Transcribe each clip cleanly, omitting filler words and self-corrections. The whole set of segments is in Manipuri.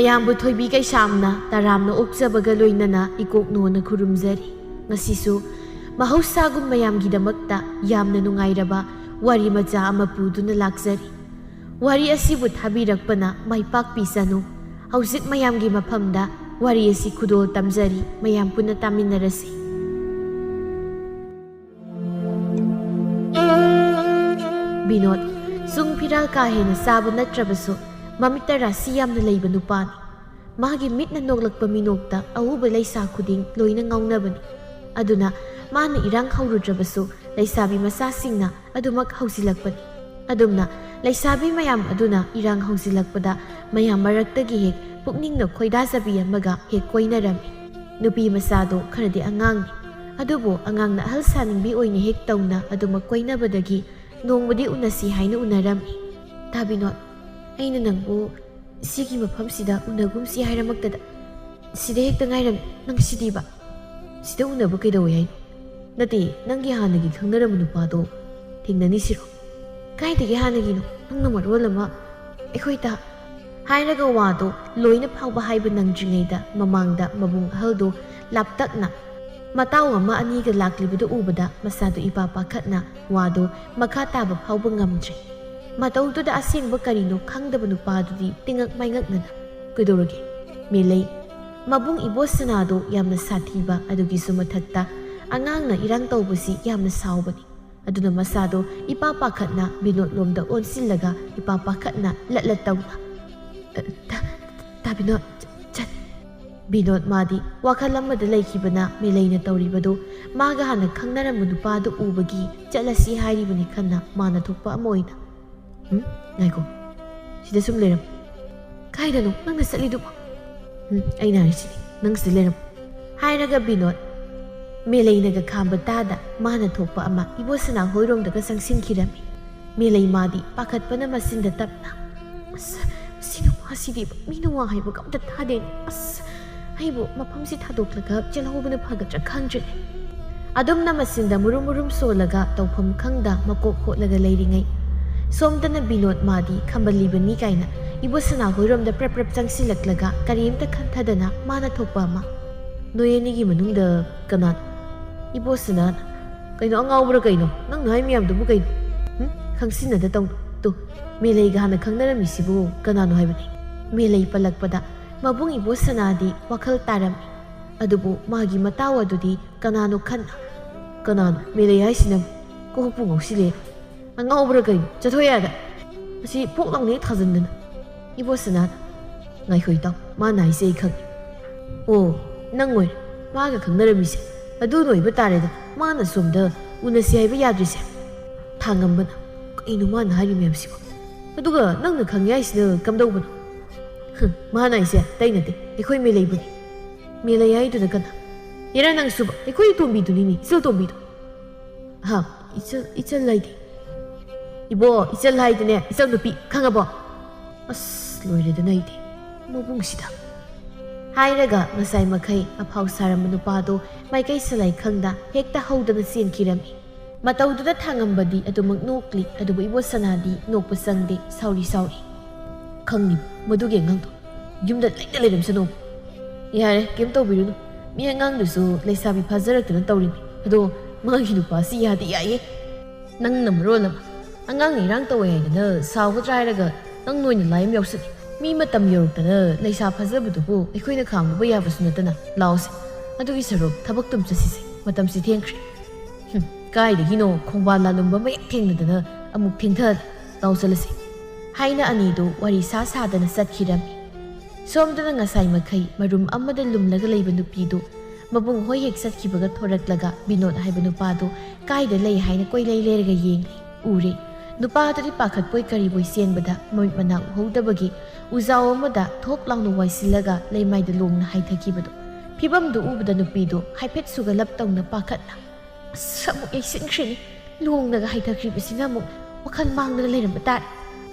ꯃꯌꯥꯝꯕꯨ ꯊꯣꯏꯕꯤ ꯀꯩꯁꯥꯝꯅ ꯇꯔꯥꯝꯅ ꯑꯣꯛꯆꯕꯒ ꯂꯣꯏꯅꯅ ꯏꯀꯣꯛꯅꯣꯅ ꯈꯨꯔꯨꯝꯖꯔꯤ꯫ ꯉꯁꯤꯁꯨ ꯃꯍꯧꯁꯥꯒꯨꯝ ꯃꯌꯥꯝꯒꯤꯗꯃꯛꯇ ꯌꯥꯝꯅ ꯅꯨꯡꯉꯥꯏꯔꯕ ꯋꯥꯔꯤ ꯃꯆꯥ ꯑꯃ ꯄꯨꯗꯨꯅ ꯂꯥꯛꯆꯔꯤ꯫ ꯋꯥꯔꯤ ꯑꯁꯤꯕꯨ ꯊꯥꯕꯤꯔꯛꯄꯅ ꯃꯥꯏꯄꯥꯛꯄꯤꯁꯅꯨ꯫ ꯍꯧꯖꯤꯛ ꯃꯌꯥꯝꯒꯤ ꯃꯐꯝꯗ ꯋꯥꯔꯤ ꯑꯁꯤ ꯈꯨꯗꯣꯜ ꯇꯝꯖꯔꯤ, ꯃꯌꯥꯝ ꯄꯨꯟꯅ ꯇꯥꯃꯤꯟꯅꯔꯁꯤ꯫ ꯕꯤꯅꯣꯗ ꯆꯨꯡ ꯐꯤꯔꯥꯜ ꯀꯥ ꯍꯦꯟꯅ ꯆꯥꯕ ꯅꯠꯇ꯭ꯔꯕꯁꯨ ꯃꯃꯤꯠꯇ ꯔꯥꯁꯤ ꯌꯥꯝꯅ ꯂꯩꯕ ꯅꯨꯄꯥꯅꯤ꯫ ꯃꯥꯒꯤ ꯃꯤꯠꯅ ꯅꯣꯛꯂꯛꯄ ꯃꯤꯅꯣꯛꯇ ꯑꯎꯕ ꯂꯩꯁꯥ ꯈꯨꯗꯤꯡ ꯂꯣꯏꯅ ꯉꯥꯎꯅꯕꯅꯤ꯫ ꯑꯗꯨꯅ ꯃꯥꯅ ꯏꯔꯥꯡ ꯍꯧꯔꯨꯗ꯭ꯔꯕꯁꯨ ꯂꯩꯁꯥꯕꯤ ꯃꯆꯥꯁꯤꯡꯅ ꯑꯗꯨꯃꯛ ꯍꯧꯖꯤꯜꯂꯛꯄꯅꯤ꯫ ꯑꯗꯨꯝꯅ ꯂꯩꯁꯥꯕꯤ ꯃꯌꯥꯝ ꯑꯗꯨꯅ ꯏꯔꯥꯡ ꯍꯧꯖꯤꯜꯂꯛꯄꯗ ꯃꯌꯥꯝ ꯃꯔꯛꯇꯒꯤ ꯍꯦꯛ ꯄꯨꯛꯅꯤꯡꯅ ꯈꯣꯏꯗꯥꯖꯕꯤ ꯑꯃꯒ ꯍꯦꯛ ꯀꯣꯏꯅꯔꯝꯃꯤ꯫ ꯅꯨꯄꯤ ꯃꯆꯥꯗꯣ ꯈꯔꯗꯤ ꯑꯉꯥꯡꯅꯤ, ꯑꯗꯨꯕꯨ ꯑꯉꯥꯡꯅ ꯑꯍꯜ ꯁꯥꯅꯤꯡꯕꯤ ꯑꯣꯏꯅ ꯍꯦꯛ ꯇꯧꯅ ꯑꯗꯨꯃꯛ ꯀꯣꯏꯅꯕꯗꯒꯤ ꯅꯣꯡꯃꯗꯤ ꯎꯅꯁꯤ ꯍꯥꯏꯅ ꯎꯅꯔꯝꯃꯤ꯫ ꯕꯤꯅꯣꯗ, ꯑꯩꯅ ꯅꯪꯕꯨ ꯁꯤꯒꯤ ꯃꯐꯝꯁꯤꯗ ꯎꯅꯒꯨꯝꯁꯤ ꯍꯥꯏꯔꯃꯛꯇꯗ ꯁꯤꯗ ꯍꯦꯛꯇ ꯉꯥꯏꯔꯝꯃꯤ, ꯅꯪ ꯁꯤꯗꯤꯕ ꯁꯤꯗ ꯎꯅꯕ ꯀꯩꯗꯧꯋꯦ ꯍꯥꯏꯅꯣ? ꯅꯠꯇꯦ, ꯅꯪꯒꯤ ꯍꯥꯟꯅꯒꯤ ꯈꯪꯅꯔꯝꯕ ꯅꯨꯄꯥꯗꯣ ꯊꯦꯡꯅꯅꯤꯁꯤꯔꯣ? ꯀꯥꯏꯗꯒꯤ ꯍꯥꯟꯅꯒꯤꯅꯣ, ꯅꯪꯅ ꯃꯔꯣꯜ ꯑꯃ ꯑꯩꯈꯣꯏꯗ ꯍꯥꯏꯔꯒ ꯋꯥꯗꯣ ꯂꯣꯏꯅ ꯐꯥꯎꯕ ꯍꯥꯏꯕ ꯅꯪꯗ꯭ꯔꯤꯉꯩꯗ ꯃꯃꯥꯡꯗ ꯃꯕꯨꯡ ꯑꯍꯜꯗꯣ ꯂꯥꯞꯇꯛꯅ ꯃꯇꯥꯎ ꯑꯃ ꯑꯅꯤꯒ ꯂꯥꯛꯂꯤꯕꯗꯨ ꯎꯕꯗ ꯃꯁꯥꯗꯣ ꯏꯄꯥ ꯄꯥꯈꯠꯅ ꯋꯥꯗꯣ ꯃꯈꯥ ꯇꯥꯕ ꯐꯥꯎꯕ ꯉꯝꯗ꯭ꯔꯦ꯫ ꯃꯇꯧꯗꯨꯗ ꯑꯁꯦꯡꯕ ꯀꯔꯤꯅꯣ ꯈꯪꯗꯕ ꯅꯨꯄꯥꯗꯨꯗꯤ ꯇꯤꯡꯉꯛ ꯃꯥꯏꯉꯛꯅꯅ ꯀꯩꯗꯧꯔꯒꯦ ꯃꯦꯂꯩ, ꯃꯕꯨꯡ ꯏꯕꯣꯁꯅꯥꯗꯣ ꯌꯥꯝꯅ ꯁꯥꯊꯤꯕ, ꯑꯗꯨꯒꯤꯁꯨ ꯃꯊꯛꯇ ꯑꯉꯥꯡꯅ ꯏꯔꯥꯡ ꯇꯧꯕꯁꯤ ꯌꯥꯝꯅ ꯁꯥꯎꯕꯅꯤ꯫ ꯑꯗꯨꯅ ꯃꯁꯥꯗꯣ ꯏꯄꯥ ꯄꯥꯈꯠꯅ ꯕꯤꯅꯣꯗ ꯂꯣꯝꯗ ꯑꯣꯟꯁꯤꯜꯂꯒ ꯏꯄꯥ ꯄꯥꯈꯠꯅ ꯂꯠꯂꯠ ꯇꯧꯅ ꯕꯤꯅꯣꯗ ꯆꯠ ꯕꯤꯅꯣꯗ ꯃꯥꯗꯤ ꯋꯥꯈꯜ ꯑꯃꯗ ꯂꯩꯈꯤꯕꯅ ꯃꯦꯂꯩꯅ ꯇꯧꯔꯤꯕꯗꯨ ꯃꯥꯒ ꯍꯥꯟꯅ ꯈꯪꯅꯔꯝꯕ ꯅꯨꯄꯥꯗꯨ ꯎꯕꯒꯤ ꯆꯠꯂꯁꯤ ꯍꯥꯏꯔꯤꯕꯅꯤ ꯈꯟꯅ ꯃꯥꯅ ꯊꯣꯛꯄ ꯑꯃ ꯑꯣꯏꯅ ꯉꯥꯏꯈꯣ, ꯁꯤꯗ ꯁꯨꯝ ꯂꯩꯔꯝ꯫ ꯀꯥꯏꯗꯅꯣ ꯅꯪꯅ ꯆꯠꯂꯤꯗꯨꯕꯣ? ꯑꯩꯅ ꯍꯥꯏꯔꯤꯁꯤꯅꯤ, ꯅꯪ ꯁꯤꯗ ꯂꯩꯔꯝ ꯍꯥꯏꯔꯒ ꯕꯤꯅꯣꯗ ꯃꯦꯂꯩꯅꯒ ꯈꯥꯝꯕ ꯇꯥꯗ ꯃꯥꯅ ꯊꯣꯛꯄ ꯑꯃ ꯏꯕꯣꯁꯅꯥ ꯍꯣꯏꯔꯣꯝꯗꯒ ꯆꯪꯁꯤꯟꯈꯤꯔꯝꯃꯤ꯫ ꯃꯦꯂꯩ ꯃꯥꯗꯤ ꯄꯥꯈꯠꯄꯅ ꯃꯆꯤꯟꯗ ꯇꯞꯅ ꯁꯤ ꯅꯨꯄꯥꯁꯤꯗꯤ ꯃꯤꯅ ꯋꯥ ꯍꯥꯏꯕꯒ ꯑꯝꯇ ꯇꯥꯗꯦꯅꯦ, ꯑꯩꯕꯨ ꯃꯐꯝꯁꯤ ꯊꯥꯗꯣꯛꯂꯒ ꯆꯦꯜꯍꯧꯕꯅ ꯐꯒꯗ꯭ꯔꯥ ꯈꯪꯗ꯭ꯔꯦꯅꯦ꯫ ꯑꯗꯨꯝꯅ ꯃꯆꯤꯟꯗ ꯃꯨꯔꯨꯝ ꯃꯨꯔꯨꯝ ꯁꯣꯜꯂꯒ ꯇꯧꯐꯝ ꯈꯪꯗ ꯃꯀꯣꯛ ꯍꯣꯠꯂꯒ ꯂꯩꯔꯤꯉꯩ ꯁꯣꯝꯗꯅ ꯕꯤꯅꯣꯗ ꯃꯥꯗꯤ ꯈꯝꯕꯜꯂꯤꯕꯅꯤ ꯀꯥꯏꯅ ꯏꯕꯣꯁꯅꯥ ꯍꯣꯏꯔꯣꯝꯗ ꯄ꯭ꯔꯞ ꯄ꯭ꯔꯞ ꯆꯪꯁꯤꯜꯂꯛꯂꯒ ꯀꯔꯤꯝꯇ ꯈꯟꯊꯗꯅ ꯃꯥꯅ ꯊꯣꯛꯄ ꯑꯃ, ꯅꯣꯏ ꯑꯅꯤꯒꯤ ꯃꯅꯨꯡꯗ ꯀꯅꯥꯅꯣ? ꯏꯕꯣꯁꯅꯥꯅ ꯀꯩꯅꯣ ꯑꯉꯥꯎꯕ꯭ꯔꯥ ꯀꯩꯅꯣ ꯅꯪꯅ ꯍꯥꯏ ꯃꯌꯥꯝꯗꯨꯕꯨ ꯀꯩꯅꯣ? ꯈꯪꯁꯤꯟꯅꯗ ꯇꯧꯅꯨ꯫ ꯇꯨ ꯃꯦꯂꯩꯒ ꯍꯥꯟꯅ ꯈꯪꯅꯔꯝꯃꯤꯁꯤꯕꯨ ꯀꯅꯥꯅꯣ ꯍꯥꯏꯕꯅꯤ? ꯃꯦꯂꯩ ꯄꯜꯂꯛꯄꯗ ꯃꯕꯨꯡ ꯏꯕꯣꯁꯅꯥꯗꯤ ꯋꯥꯈꯜ ꯇꯥꯔꯝꯃꯤ꯫ ꯑꯗꯨꯕꯨ ꯃꯥꯒꯤ ꯃꯇꯥꯎ ꯑꯗꯨꯗꯤ ꯀꯅꯥꯅꯣ ꯈꯟꯅ ꯀꯅꯥꯅꯣ ꯃꯦꯂꯩ ꯍꯥꯏꯁꯤꯅꯕꯨ? ꯀꯣꯛꯄꯨ ꯉꯥꯎꯁꯤꯜꯂꯦ, ꯑꯉꯥꯎꯕ꯭ꯔꯥ ꯀꯩꯅꯣ? ꯆꯠꯊꯣꯛ ꯌꯥꯗ ꯑꯁꯤ ꯄꯣꯛ ꯂꯥꯎꯅ ꯍꯦꯛ ꯊꯥꯖꯤꯟꯗꯅ꯫ ꯏꯕꯣꯁꯅꯥꯅ ꯉꯥꯏꯈꯣ ꯏꯇꯥꯎ, ꯃꯥꯅ ꯍꯥꯏꯁꯦ ꯑꯩ ꯈꯪꯉꯦ꯫ ꯑꯣ, ꯅꯪ ꯑꯣꯏꯔꯦ ꯃꯥꯒ ꯈꯪꯅꯔꯝꯃꯤꯁꯦ, ꯑꯗꯨ ꯅꯣꯏꯕ ꯇꯥꯔꯦꯗ ꯃꯥꯅ ꯁꯣꯝꯗ ꯎꯅꯁꯤ ꯍꯥꯏꯕ ꯌꯥꯗ꯭ꯔꯤꯁꯦ꯫ ꯊꯥꯡꯉꯝꯕꯅ ꯀꯩꯅꯣ ꯃꯥꯅ ꯍꯥꯏꯔꯤ ꯃꯌꯥꯝꯁꯤꯕꯣ? ꯑꯗꯨꯒ ꯅꯪꯅ ꯈꯪꯉꯦ ꯍꯥꯏꯁꯤꯅ ꯀꯝꯗꯧꯕꯅꯣ? ꯃꯥꯅ ꯍꯥꯏꯁꯦ ꯑꯇꯩ ꯅꯠꯇꯦ, ꯑꯩꯈꯣꯏ ꯃꯦꯂꯩꯕꯨꯅꯤ꯫ ꯃꯦꯂꯩ ꯍꯥꯏꯗꯨꯅ ꯀꯅꯥ? ꯌꯦꯔꯥ ꯅꯪꯁꯨꯕ ꯑꯩꯈꯣꯏ ꯇꯣꯝꯕꯤꯗꯨꯅꯤꯅꯦ, ꯏꯆꯜ ꯇꯣꯝꯕꯤꯗꯣ꯫ ꯏꯆꯜ ꯍꯥꯏꯗꯤ? ꯏꯕꯣ, ꯏꯆꯜ ꯍꯥꯏꯗꯤꯅꯦ, ꯏꯆꯜ ꯅꯨꯄꯤ, ꯈꯪꯉꯕꯣ? ꯂꯣꯏꯔꯦꯗꯅ ꯑꯩꯗꯤ ꯃꯕꯨꯡꯁꯤꯗ ꯍꯥꯏꯔꯒ ꯉꯁꯥꯏ ꯃꯈꯩ ꯑꯐꯥꯎ ꯁꯥꯔꯝꯕ ꯅꯨꯄꯥꯗꯣ ꯃꯥꯏꯀꯩ ꯁꯂꯥꯏ ꯈꯪꯗ ꯍꯦꯛꯇ ꯍꯧꯗꯅ ꯆꯦꯟꯈꯤꯔꯝꯃꯤ꯫ ꯃꯇꯧꯗꯨꯗ ꯊꯥꯡꯉꯝꯕꯗꯤ ꯑꯗꯨꯃꯛ ꯅꯣꯛꯂꯤ, ꯑꯗꯨꯕꯨ ꯏꯕꯣꯁꯅꯥꯗꯤ ꯅꯣꯛꯄ ꯆꯪꯗꯦ, ꯁꯥꯎꯔꯤ ꯁꯥꯎꯔꯤ꯫ ꯈꯪꯅꯤ ꯃꯗꯨꯒꯤ ꯑꯉꯥꯡꯗꯣ ꯌꯨꯝꯗ ꯂꯩꯅ ꯂꯩꯔꯝꯁꯅꯣ꯫ ꯌꯥꯔꯦ, ꯀꯩꯝ ꯇꯧꯕꯤꯔꯨꯅꯨ, ꯃꯤ ꯑꯉꯥꯡꯗꯨꯁꯨ ꯂꯩꯁꯥꯕꯤ ꯐꯥꯖꯔꯛꯇꯅ ꯇꯧꯔꯤꯅꯤ, ꯑꯗꯣ ꯃꯥꯒꯤ ꯅꯨꯄꯥꯁꯤ ꯌꯥꯗꯤ ꯌꯥꯏꯌꯦ꯫ ꯅꯪꯅ ꯃꯔꯣꯜ ꯑꯃ ꯑꯉꯥꯡꯅ ꯏꯔꯥꯡ ꯇꯧꯋꯦ ꯍꯥꯏꯗꯅ ꯁꯥꯎꯒꯗ꯭ꯔꯥ ꯍꯥꯏꯔꯒ ꯅꯪ ꯅꯣꯏꯅ ꯂꯥꯏ ꯑꯃ ꯌꯥꯎꯁꯜꯂꯤ꯫ ꯃꯤ ꯃꯇꯝ ꯌꯧꯔꯛꯇꯅ ꯂꯩꯁꯥ ꯐꯖꯕꯗꯨꯕꯨ ꯑꯩꯈꯣꯏꯅ ꯈꯥꯝꯂꯨꯕ ꯌꯥꯕꯁꯨ ꯅꯠꯇꯅ ꯂꯥꯎꯁꯦ, ꯑꯗꯨꯒꯤ ꯁꯔꯨꯛ ꯊꯕꯛꯇꯨꯝ ꯆꯠꯁꯤꯁꯦ, ꯃꯇꯝꯁꯤ ꯊꯦꯡꯈ꯭ꯔꯦ꯫ ꯀꯥꯏꯗꯒꯤꯅꯣ ꯈꯣꯡꯕꯥꯜ ꯂꯥꯂꯨꯝꯕ ꯑꯃ ꯍꯦꯛ ꯊꯦꯡꯅꯗꯅ ꯑꯃꯨꯛ ꯊꯦꯡꯊꯔꯦ, ꯂꯥꯎ ꯆꯠꯂꯁꯤ ꯍꯥꯏꯅ ꯑꯅꯤꯗꯨ ꯋꯥꯔꯤ ꯁꯥꯗꯅ ꯆꯠꯈꯤꯔꯝꯃꯤ꯫ ꯁꯣꯝꯗꯅ ꯉꯁꯥꯏ ꯃꯈꯩ ꯃꯔꯨꯝ ꯑꯃꯗ ꯂꯨꯝꯂꯒ ꯂꯩꯕ ꯅꯨꯄꯤꯗꯨ ꯃꯕꯨꯡ ꯍꯣꯏ ꯍꯦꯛ ꯆꯠꯈꯤꯕꯒ ꯊꯣꯔꯛꯂꯒ ꯕꯤꯅꯣꯗ ꯍꯥꯏꯕ ꯅꯨꯄꯥꯗꯨ ꯀꯥꯏꯗ ꯂꯩ ꯍꯥꯏꯅ ꯀꯣꯏꯂꯩ ꯂꯩꯔꯒ ꯌꯦꯡꯂꯤ, ꯎꯔꯦ꯫ ꯅꯨꯄꯥꯗꯨꯗꯤ ꯄꯥꯈꯠꯄꯣꯏ ꯀꯔꯤꯕꯣꯏ ꯆꯦꯟꯕꯗ ꯃꯃꯤꯠ ꯃꯅꯥ ꯎꯍꯧꯗꯕꯒꯤ ꯎꯖꯥꯎ ꯑꯃꯗ ꯊꯣꯛ ꯂꯥꯎꯅ ꯋꯥꯏꯁꯤꯜꯂꯒ ꯂꯩꯃꯥꯏꯗ ꯂꯣꯡꯅ ꯍꯥꯏꯊꯈꯤꯕꯗꯨ ꯐꯤꯕꯝꯗꯨ ꯎꯕꯗ ꯅꯨꯄꯤꯗꯨ ꯍꯥꯏꯐꯦꯠ ꯁꯨꯒꯠꯂꯞ ꯇꯧꯅ ꯄꯥꯈꯠꯅ ꯑꯃꯨꯛ ꯌꯩꯁꯤꯟꯈ꯭ꯔꯦꯅꯤ, ꯂꯣꯡꯅꯒ ꯍꯥꯏꯊꯈ꯭ꯔꯤꯕꯁꯤꯅ ꯑꯃꯨꯛ ꯋꯥꯈꯜ ꯃꯥꯡꯗꯅ ꯂꯩꯔꯝꯕ ꯇꯥꯔꯦ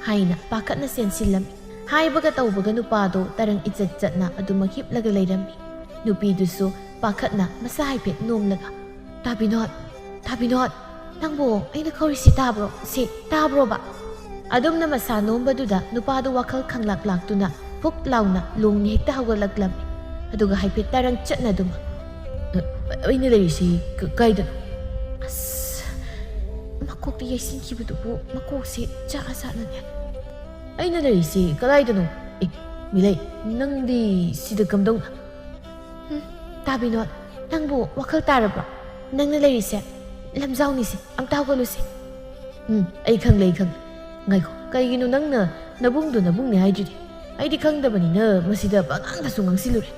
ꯍꯥꯏꯅ ꯄꯥꯈꯠꯅ ꯆꯦꯟꯁꯤꯜꯂꯝꯃꯤ꯫ ꯍꯥꯏꯕꯒ ꯇꯧꯕꯒ ꯅꯨꯄꯥꯗꯣ ꯇꯔꯪ ꯏꯆꯠ ꯆꯠꯅ ꯑꯗꯨꯃꯛ ꯍꯤꯞꯂꯒ ꯂꯩꯔꯝꯃꯤ꯫ ꯅꯨꯄꯤꯗꯨꯁꯨ ꯄꯥꯈꯠꯅ ꯃꯁꯥ ꯍꯥꯏꯐꯦꯠ ꯅꯣꯝꯂꯒ ꯕꯤꯅꯣꯗ, ꯅꯪꯕꯨ ꯑꯩꯅ ꯀꯧꯔꯤꯁꯤ ꯇꯥꯕ꯭ꯔꯣ? ꯁꯤ ꯇꯥꯕ꯭ꯔꯣꯕ? ꯑꯗꯨꯝꯅ ꯃꯁꯥ ꯅꯣꯝꯕꯗꯨꯗ ꯅꯨꯄꯥꯗꯨ ꯋꯥꯈꯜ ꯈꯪꯂꯥꯛ ꯂꯥꯛꯇꯨꯅ ꯄꯨꯛ ꯂꯥꯎꯅ ꯂꯣꯡꯅ ꯍꯦꯛꯇ ꯍꯧꯒꯠꯂꯛꯂꯝꯃꯤ ꯑꯗꯨꯒ ꯍꯥꯏꯐꯦꯠ ꯇꯔꯪ ꯆꯠꯅꯗꯨꯅ ꯑꯩꯅ ꯂꯩꯔꯤꯁꯤ ꯀꯥꯏꯗꯅꯣ? ꯑꯁ ꯃꯀꯣꯛꯇ ꯌꯩꯁꯤꯟꯈꯤꯕꯗꯨꯕꯨ ꯃꯀꯣꯛꯁꯦ ꯆꯥꯛꯑ ꯆꯥꯠꯅꯅꯦ ꯑꯩꯅ ꯂꯩꯔꯤꯁꯤ ꯀꯗꯥꯏꯗꯅꯣ? ꯃꯤꯂꯩ, ꯅꯪꯗꯤ ꯁꯤꯗ ꯀꯝꯗꯧꯅ? ꯇꯥꯕꯤꯅꯣꯠ, ꯅꯪꯕꯨ ꯋꯥꯈꯜ ꯇꯥꯔꯕ꯭ꯔꯣ? ꯅꯪꯅ ꯂꯩꯔꯤꯁꯦ ꯂꯝꯖꯥꯎꯅꯤꯁꯦ, ꯑꯝꯇ ꯍꯧꯒꯠꯂꯨꯁꯦ. ꯑꯩ ꯈꯪꯂꯦ ꯉꯥꯏꯈꯣ, ꯀꯩꯒꯤꯅꯣ ꯅꯪꯅ ꯅꯕꯨꯡꯗꯣ ꯅꯕꯨꯡꯅꯦ ꯍꯥꯏꯗ꯭ꯔꯤꯗꯤ? ꯑꯩꯗꯤ ꯈꯪꯗꯕꯅꯤꯅ ꯃꯁꯤꯗ ꯄꯉꯥꯡꯗꯁꯨ ꯉꯥꯡꯁꯤꯜꯂꯨꯔꯦ.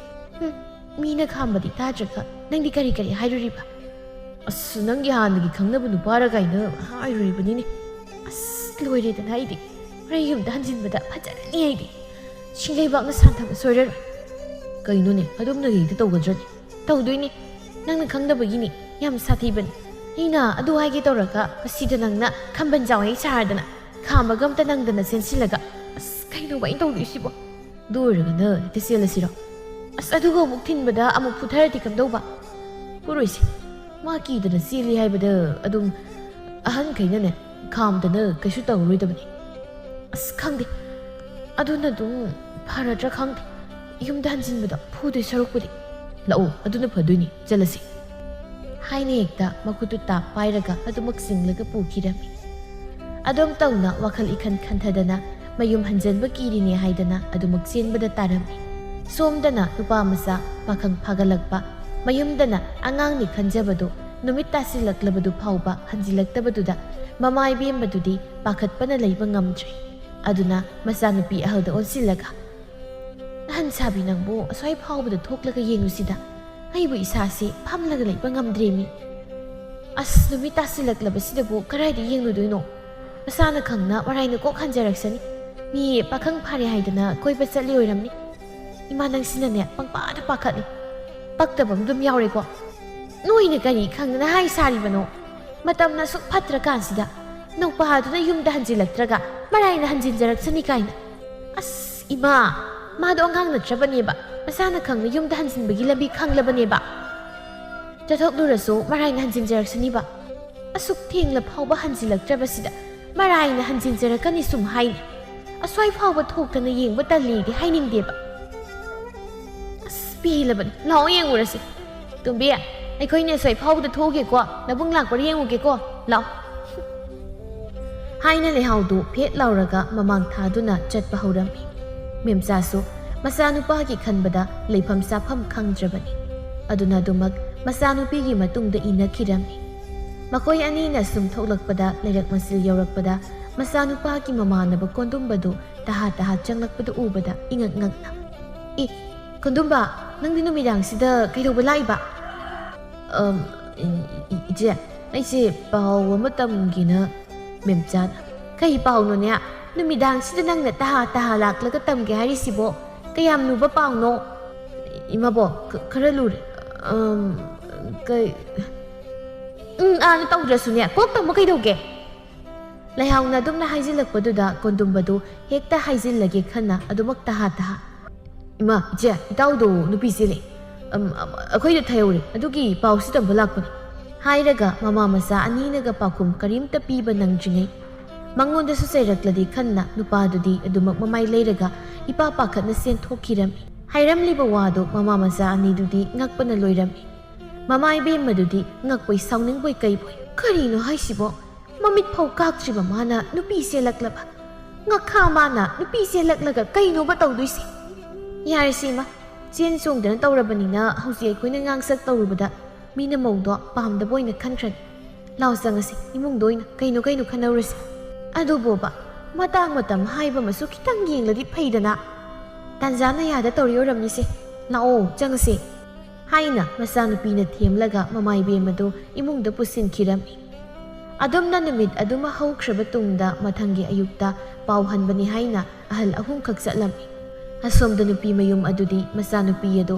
ꯃꯤꯅ ꯈꯥꯝꯕꯗꯤ ꯇꯥꯗ꯭ꯔꯒ ꯅꯪꯗꯤ ꯀꯔꯤ ꯍꯥꯏꯔꯨꯔꯤꯕ? ꯑꯁ, ꯅꯪꯒꯤ ꯍꯥꯟꯅꯒꯤ ꯈꯪꯅꯕ ꯅꯨꯄꯥꯔ ꯀꯥꯏꯅ ꯍꯥꯏꯔꯨꯔꯤꯕꯅꯤꯅꯦ. ꯑꯁ ꯂꯣꯏꯔꯦꯗꯅ ꯑꯩꯗꯤ. ꯍꯣꯔꯦꯟ ꯌꯨꯝꯗ ꯍꯟꯖꯤꯟꯕꯗ ꯐꯖꯔꯅꯤ ꯑꯩꯗꯤ. ꯁꯤꯡꯂꯩꯕꯥꯛꯅ ꯁꯥꯟꯊꯕ ꯁꯣꯏꯔꯔꯣꯏ. ꯀꯩꯅꯣꯅꯦ, ꯑꯗꯨꯝꯅ ꯍꯦꯛꯇ ꯇꯧꯒꯗ꯭ꯔꯅꯦ? ꯇꯧꯗꯣꯏꯅꯦ. ꯅꯪꯅ ꯈꯪꯗꯕꯒꯤꯅꯤ. ꯌꯥꯝ ꯁꯥꯊꯤꯕꯅꯤ. ꯑꯩꯅ ꯑꯗꯨ ꯍꯥꯏꯒꯦ ꯇꯧꯔꯒ ꯃꯁꯤꯗ ꯅꯪꯅ ꯈꯝꯕꯟ ꯆꯥꯎꯍꯩ ꯁꯥꯔꯗꯅ ꯈꯥꯝꯕꯒ ꯑꯝꯇ ꯅꯪꯗꯅ ꯆꯦꯟꯁꯤꯜꯂꯒ ꯑꯁ ꯀꯩꯅꯣꯕ ꯑꯩꯅ ꯇꯧꯗꯣꯏꯁꯤꯕꯣ? ꯑꯗꯨ ꯑꯣꯏꯔꯒꯅ ꯍꯦꯛꯇ ꯆꯦꯜꯂꯁꯤꯔꯣ? ꯑꯁ ꯑꯗꯨꯒ ꯑꯃꯨꯛ ꯊꯤꯟꯕꯗ ꯑꯃꯨꯛ ꯐꯨꯊꯔꯗꯤ ꯀꯝꯗꯧꯕ? ꯄꯨꯔꯣꯏꯁꯦ. ꯃꯥ ꯀꯤꯗꯅ ꯆꯦꯜꯂꯤ ꯍꯥꯏꯕꯗ ꯑꯗꯨꯝ ꯑꯍꯟꯈꯩꯅꯅꯦ ꯈꯥꯝꯗꯅ ꯀꯩꯁꯨ ꯇꯧꯔꯔꯣꯏꯗꯕꯅꯤ. ꯑꯁ ꯈꯪꯗꯦ. ꯑꯗꯨꯅ ꯑꯗꯨꯝ ꯐꯔꯗ꯭ꯔꯥ ꯈꯪꯗꯦ. ꯌꯨꯝꯗ ꯍꯟꯖꯤꯟꯕꯗ ꯐꯨꯗꯣꯏ ꯁꯔꯨꯛꯄꯨꯗꯤ. ꯂꯥꯛꯑꯣ, ꯑꯗꯨꯅ ꯐꯗꯣꯏꯅꯤ. ꯆꯠꯂꯁꯤ. ꯍꯥꯏꯅ ꯍꯦꯛꯇ ꯃꯈꯨꯠꯇꯨ ꯇꯥꯞ ꯄꯥꯏꯔꯒ ꯑꯗꯨꯃꯛ ꯆꯤꯡꯂꯒ ꯄꯨꯈꯤꯔꯝꯃꯤ. ꯑꯗꯨꯝ ꯇꯧꯅ ꯋꯥꯈꯜ ꯏꯈꯟ ꯈꯟꯊꯗꯅ ꯃꯌꯨꯝ ꯍꯟꯖꯟꯕ ꯀꯤꯔꯤꯅꯦ ꯍꯥꯏꯗꯅ ꯑꯗꯨꯃꯛ ꯆꯦꯟꯕꯗ ꯇꯥꯔꯝꯃꯤ. ꯁꯣꯝꯗꯅ ꯅꯨꯄꯥ ꯃꯆꯥ ꯄꯥꯈꯪ ꯐꯥꯒꯠꯂꯛꯄ, ꯃꯌꯨꯝꯗꯅ ꯑꯉꯥꯡꯅꯤ ꯈꯟꯖꯕꯗꯨ ꯅꯨꯃꯤꯠ ꯇꯥꯁꯤꯜꯂꯛꯂꯕꯗꯨ ꯐꯥꯎꯕ ꯍꯟꯖꯤꯜꯂꯛꯇꯕꯗꯨꯗ ꯃꯃꯥ ꯏꯕꯦꯝꯕꯗꯨꯗꯤ ꯄꯥꯈꯠꯄꯅ ꯂꯩꯕ ꯉꯝꯗ꯭ꯔꯦ. ꯑꯗꯨꯅ ꯃꯆꯥꯅꯨꯄꯤ ꯑꯍꯜꯗ ꯑꯣꯟꯁꯤꯜꯂꯒ "ꯑꯍꯟ ꯁꯥꯕꯤ, ꯅꯪꯕꯨ ꯑꯁ꯭ꯋꯥꯏ ꯐꯥꯎꯕꯗ ꯊꯣꯛꯂꯒ ꯌꯦꯡꯂꯨꯁꯤꯗ. ꯑꯩꯕꯨ ꯏꯁꯥꯁꯤ ꯐꯝꯂꯒ ꯂꯩꯕ ꯉꯝꯗ꯭ꯔꯦꯃꯤ. ꯑꯁ ꯅꯨꯃꯤꯠ ꯇꯥꯁꯤꯜꯂꯛꯂꯕꯁꯤꯗꯕꯨ ꯀꯗꯥꯏꯗ ꯌꯦꯡꯂꯨꯗꯣꯏꯅꯣ? ꯃꯁꯥꯅ ꯈꯪꯅ ꯃꯔꯥꯏꯅ ꯀꯣꯛ ꯍꯟꯖꯔꯛꯁꯅꯤ. ꯃꯤ ꯄꯥꯈꯪ ꯐꯥꯔꯦ ꯍꯥꯏꯗꯅ ꯀꯣꯏꯕ ꯆꯠꯂꯤ ꯑꯣꯏꯔꯝꯅꯤ. ꯏꯃꯥ ꯅꯪꯁꯤꯅꯅꯦ ꯄꯪꯄꯥꯗ ꯄꯥꯈꯠꯂꯤ. ꯄꯛꯇꯕ ꯑꯗꯨꯝ ꯌꯥꯎꯔꯦꯀꯣ. ꯅꯣꯏꯅ ꯀꯔꯤ ꯈꯪꯗꯅ ꯍꯥꯏ ꯁꯥꯔꯤꯕꯅꯣ? ꯃꯇꯝꯅ ꯁꯨꯛ ꯐꯠꯇ꯭ꯔꯀꯥꯟꯁꯤꯗ ꯅꯧꯄꯥꯗꯨꯅ ꯌꯨꯝꯗ ꯍꯟꯖꯤꯜꯂꯛꯇ꯭ꯔꯒ ꯃꯔꯥꯏꯅ ꯍꯟꯖꯤꯟꯖꯔꯛꯁꯅꯤ ꯀꯥꯏꯅ. ꯑꯁ ꯏꯃꯥ, ꯃꯥꯗꯣ ꯑꯉꯥꯡ ꯅꯠꯇ꯭ꯔꯕꯅꯦꯕ. ꯃꯁꯥꯅ ꯈꯪꯅ ꯌꯨꯝꯗ ꯍꯟꯖꯤꯟꯕꯒꯤ ꯂꯝꯕꯤ ꯈꯪꯂꯕꯅꯦꯕ. ꯆꯠꯊꯣꯛꯂꯨꯔꯁꯨ ꯃꯔꯥꯏꯅ ꯍꯟꯖꯤꯟꯖꯔꯛꯁꯅꯤꯕ. ꯑꯁꯨꯛ ꯊꯦꯡꯂ ꯐꯥꯎꯕ ꯍꯟꯖꯤꯜꯂꯛꯇ꯭ꯔꯕꯁꯤꯗ ꯃꯔꯥꯏꯅ ꯍꯟꯖꯤꯟꯖꯔꯛꯀꯅꯤ ꯁꯨꯝ ꯍꯥꯏꯅꯤ. ꯑꯁ꯭ꯋꯥꯏ ꯐꯥꯎꯕ ꯊꯣꯛꯇꯅ ꯌꯦꯡꯕ ꯇꯜꯂꯤꯗꯤ ꯍꯥꯏꯅꯤꯡꯗꯦꯕ. ꯑꯁ ꯄꯦꯜꯂꯕꯅꯤ. ꯂꯥꯛꯑꯣ ꯌꯦꯡꯉꯨꯔꯁꯤ. ꯇꯣꯝꯕꯤ, ꯑꯩꯈꯣꯏꯅ ꯑꯁ꯭ꯋꯥꯏ ꯐꯥꯎꯕꯗ ꯊꯣꯛꯎꯒꯦꯀꯣ. ꯅꯕꯨꯡ ꯂꯥꯛꯄ꯭ꯔꯥ ꯌꯦꯡꯉꯨꯒꯦꯀꯣ. ꯂꯥꯛꯑꯣ. ꯍꯥꯏꯅ ꯂꯩꯍꯥꯎꯗꯨ ꯐꯦꯠ ꯂꯥꯎꯔꯒ ꯃꯃꯥꯡ ꯊꯥꯗꯨꯅ ꯆꯠꯄ ꯍꯧꯔꯝꯃꯤ. ꯃꯦꯝꯆꯥꯁꯨ ꯃꯆꯥꯅꯨꯄꯥꯒꯤ ꯈꯟꯕꯗ ꯂꯩꯐꯝ ꯆꯥꯐꯝ ꯈꯪꯗ꯭ꯔꯕꯅꯤ. ꯑꯗꯨꯅ ꯑꯗꯨꯃꯛ ꯃꯆꯥꯅꯨꯄꯤꯒꯤ ꯃꯇꯨꯡꯗ ꯏꯟꯅꯈꯤꯔꯝꯃꯤ. ꯃꯈꯣꯏ ꯑꯅꯤꯅ ꯁꯨꯝ ꯊꯣꯛꯂꯛꯄꯗ ꯂꯩꯔꯛ ꯃꯆꯤꯜ ꯌꯧꯔꯛꯄꯗ ꯃꯆꯥꯅꯨꯄꯥꯒꯤ ꯃꯃꯥꯟꯅꯕ ꯀꯣꯟꯗꯨꯝꯕꯗꯨ ꯇꯍꯥ ꯆꯪꯂꯛꯄꯗꯨ ꯎꯕꯗ ꯏꯉꯛ ꯉꯛꯅ "ꯀꯣꯟꯗꯨꯝꯕ, ꯅꯪꯗꯤ ꯅꯨꯃꯤꯗꯥꯡꯁꯤꯗ ꯀꯩꯗꯧꯕ ꯂꯥꯛꯏꯕ?" "ꯏꯆꯦ, ꯑꯩꯁꯦ ꯄꯥꯎ ꯑꯃ ꯇꯝꯒꯦꯅ." ꯃꯦꯝꯆꯥꯅ "ꯀꯩ ꯄꯥꯎꯅꯣꯅꯦ? ꯅꯨꯃꯤꯗꯥꯡꯁꯤꯗ ꯅꯪꯅ ꯇꯍꯥ ꯂꯥꯛꯂꯒ ꯇꯝꯒꯦ ꯍꯥꯏꯔꯤꯁꯤꯕꯣ? ꯀꯌꯥꯝ ꯂꯨꯕ ꯄꯥꯎꯅꯣ?" "ꯏꯃꯥꯕꯣꯛ, ꯈꯔ ꯂꯨꯔꯦ. ꯑꯥꯅ ꯇꯧꯗ꯭ꯔꯁꯨꯅꯦ ꯀꯣꯛ ꯇꯝꯕ ꯀꯩꯗꯧꯒꯦ?" ꯂꯩꯍꯥꯎꯅ ꯑꯗꯨꯝꯅ ꯍꯥꯏꯖꯤꯜꯂꯛꯄꯗꯨꯗ ꯀꯣꯟꯗꯨꯝꯕꯗꯨ ꯍꯦꯛꯇ ꯍꯥꯏꯖꯤꯜꯂꯒꯦ ꯈꯟꯅ ꯑꯗꯨꯃꯛ ꯇꯍꯥ "ꯏꯃꯥ, ꯏꯆꯦ, ꯏꯇꯥꯎꯗꯣ ꯅꯨꯄꯤ ꯆꯦꯜꯂꯦ. ꯑꯩꯈꯣꯏꯗ ꯊꯩꯍꯧꯔꯦ. ꯑꯗꯨꯒꯤ ꯄꯥꯎꯁꯤ ꯇꯝꯕ ꯂꯥꯛꯄꯅꯤ." ꯍꯥꯏꯔꯒ ꯃꯃꯥ ꯃꯆꯥ ꯑꯅꯤꯅꯒ ꯄꯥꯎꯈꯨꯝ ꯀꯔꯤꯝꯇ ꯄꯤꯕ ꯅꯪꯗ꯭ꯔꯤꯉꯩ ꯃꯉꯣꯟꯗꯁꯨ ꯆꯩꯔꯛꯂꯗꯤ ꯈꯟꯅ ꯅꯨꯄꯥꯗꯨꯗꯤ ꯑꯗꯨꯃꯛ ꯃꯃꯥꯏ ꯂꯩꯔꯒ ꯏꯄꯥ ꯄꯥꯈꯠꯅ ꯆꯦꯟꯊꯣꯛꯈꯤꯔꯝꯃꯤ꯫ ꯍꯥꯏꯔꯝꯂꯤꯕ ꯋꯥꯗꯨ ꯃꯃꯥ ꯃꯆꯥ ꯑꯅꯤꯗꯨꯗꯤ ꯉꯛꯄꯅ ꯂꯣꯏꯔꯝꯃꯤ꯫ ꯃꯃꯥ ꯏꯕꯦꯝꯃꯗꯨꯗꯤ ꯉꯛꯄꯣꯏ ꯁꯥꯎꯅꯤꯡꯕꯣꯏ ꯀꯩꯕꯣꯏ "ꯀꯔꯤꯅꯣ ꯍꯥꯏꯁꯤꯕꯣ? ꯃꯃꯤꯠ ꯐꯥꯎ ꯀꯥꯛꯇ꯭ꯔꯤꯕ ꯃꯥꯅ ꯅꯨꯄꯤ ꯆꯦꯜꯂꯛꯂꯕ? ꯉꯛꯈꯥ ꯃꯥꯅ ꯅꯨꯄꯤ ꯆꯦꯜꯂꯛꯂꯒ ꯀꯩꯅꯣꯕ ꯇꯧꯗꯣꯏꯁꯤ? ꯌꯥꯔꯦꯁꯤ ꯏꯃꯥ, ꯆꯦꯟ ꯆꯣꯡꯗꯅ ꯇꯧꯔꯕꯅꯤꯅ ꯍꯧꯖꯤꯛ ꯑꯩꯈꯣꯏꯅ ꯉꯥꯡꯁꯛ ꯇꯧꯔꯨꯕꯗ ꯃꯤꯅ ꯃꯧꯗꯣ ꯄꯥꯝꯗꯕ ꯑꯣꯏꯅ ꯈꯟꯈ꯭ꯔꯅꯤ. ꯂꯥꯎ ꯆꯪꯉꯁꯤ ꯏꯃꯨꯡꯗ ꯑꯣꯏꯅ ꯀꯩꯅꯣ ꯈꯟꯅꯧꯔꯁꯤ." "ꯑꯗꯨꯕꯣꯕ ꯃꯇꯥꯡ ꯃꯇꯝ ꯍꯥꯏꯕ ꯑꯃꯁꯨ ꯈꯤꯇꯪ ꯌꯦꯡꯂꯗꯤ ꯐꯩꯗꯅ. ꯇꯥꯟꯖꯥꯅ ꯌꯥꯗ ꯇꯧꯔꯤ ꯑꯣꯏꯔꯝꯅꯤꯁꯦ. ꯂꯥꯛꯑꯣ ꯆꯪꯉꯁꯤ." ꯍꯥꯏꯅ ꯃꯆꯥꯅꯨꯄꯤꯅ ꯊꯦꯝꯂꯒ ꯃꯃꯥ ꯏꯕꯦꯝꯃꯗꯨ ꯏꯃꯨꯡꯗ ꯄꯨꯁꯤꯟꯈꯤꯔꯝꯃꯤ꯫ ꯑꯗꯨꯝꯅ ꯅꯨꯃꯤꯠ ꯑꯗꯨꯃ ꯍꯧꯈ꯭ꯔꯕ ꯇꯨꯡꯗ ꯃꯊꯪꯒꯤ ꯑꯌꯨꯛꯇ ꯄꯥꯎ ꯍꯟꯕꯅꯤ ꯍꯥꯏꯅ ꯑꯍꯜ ꯑꯍꯨꯝꯈꯛ ꯆꯠꯂꯝꯃꯤ꯫ ꯑꯁꯣꯝꯗ ꯅꯨꯄꯤ ꯃꯌꯨꯝ ꯑꯗꯨꯗꯤ ꯃꯆꯥꯅꯨꯄꯤ ꯑꯗꯨ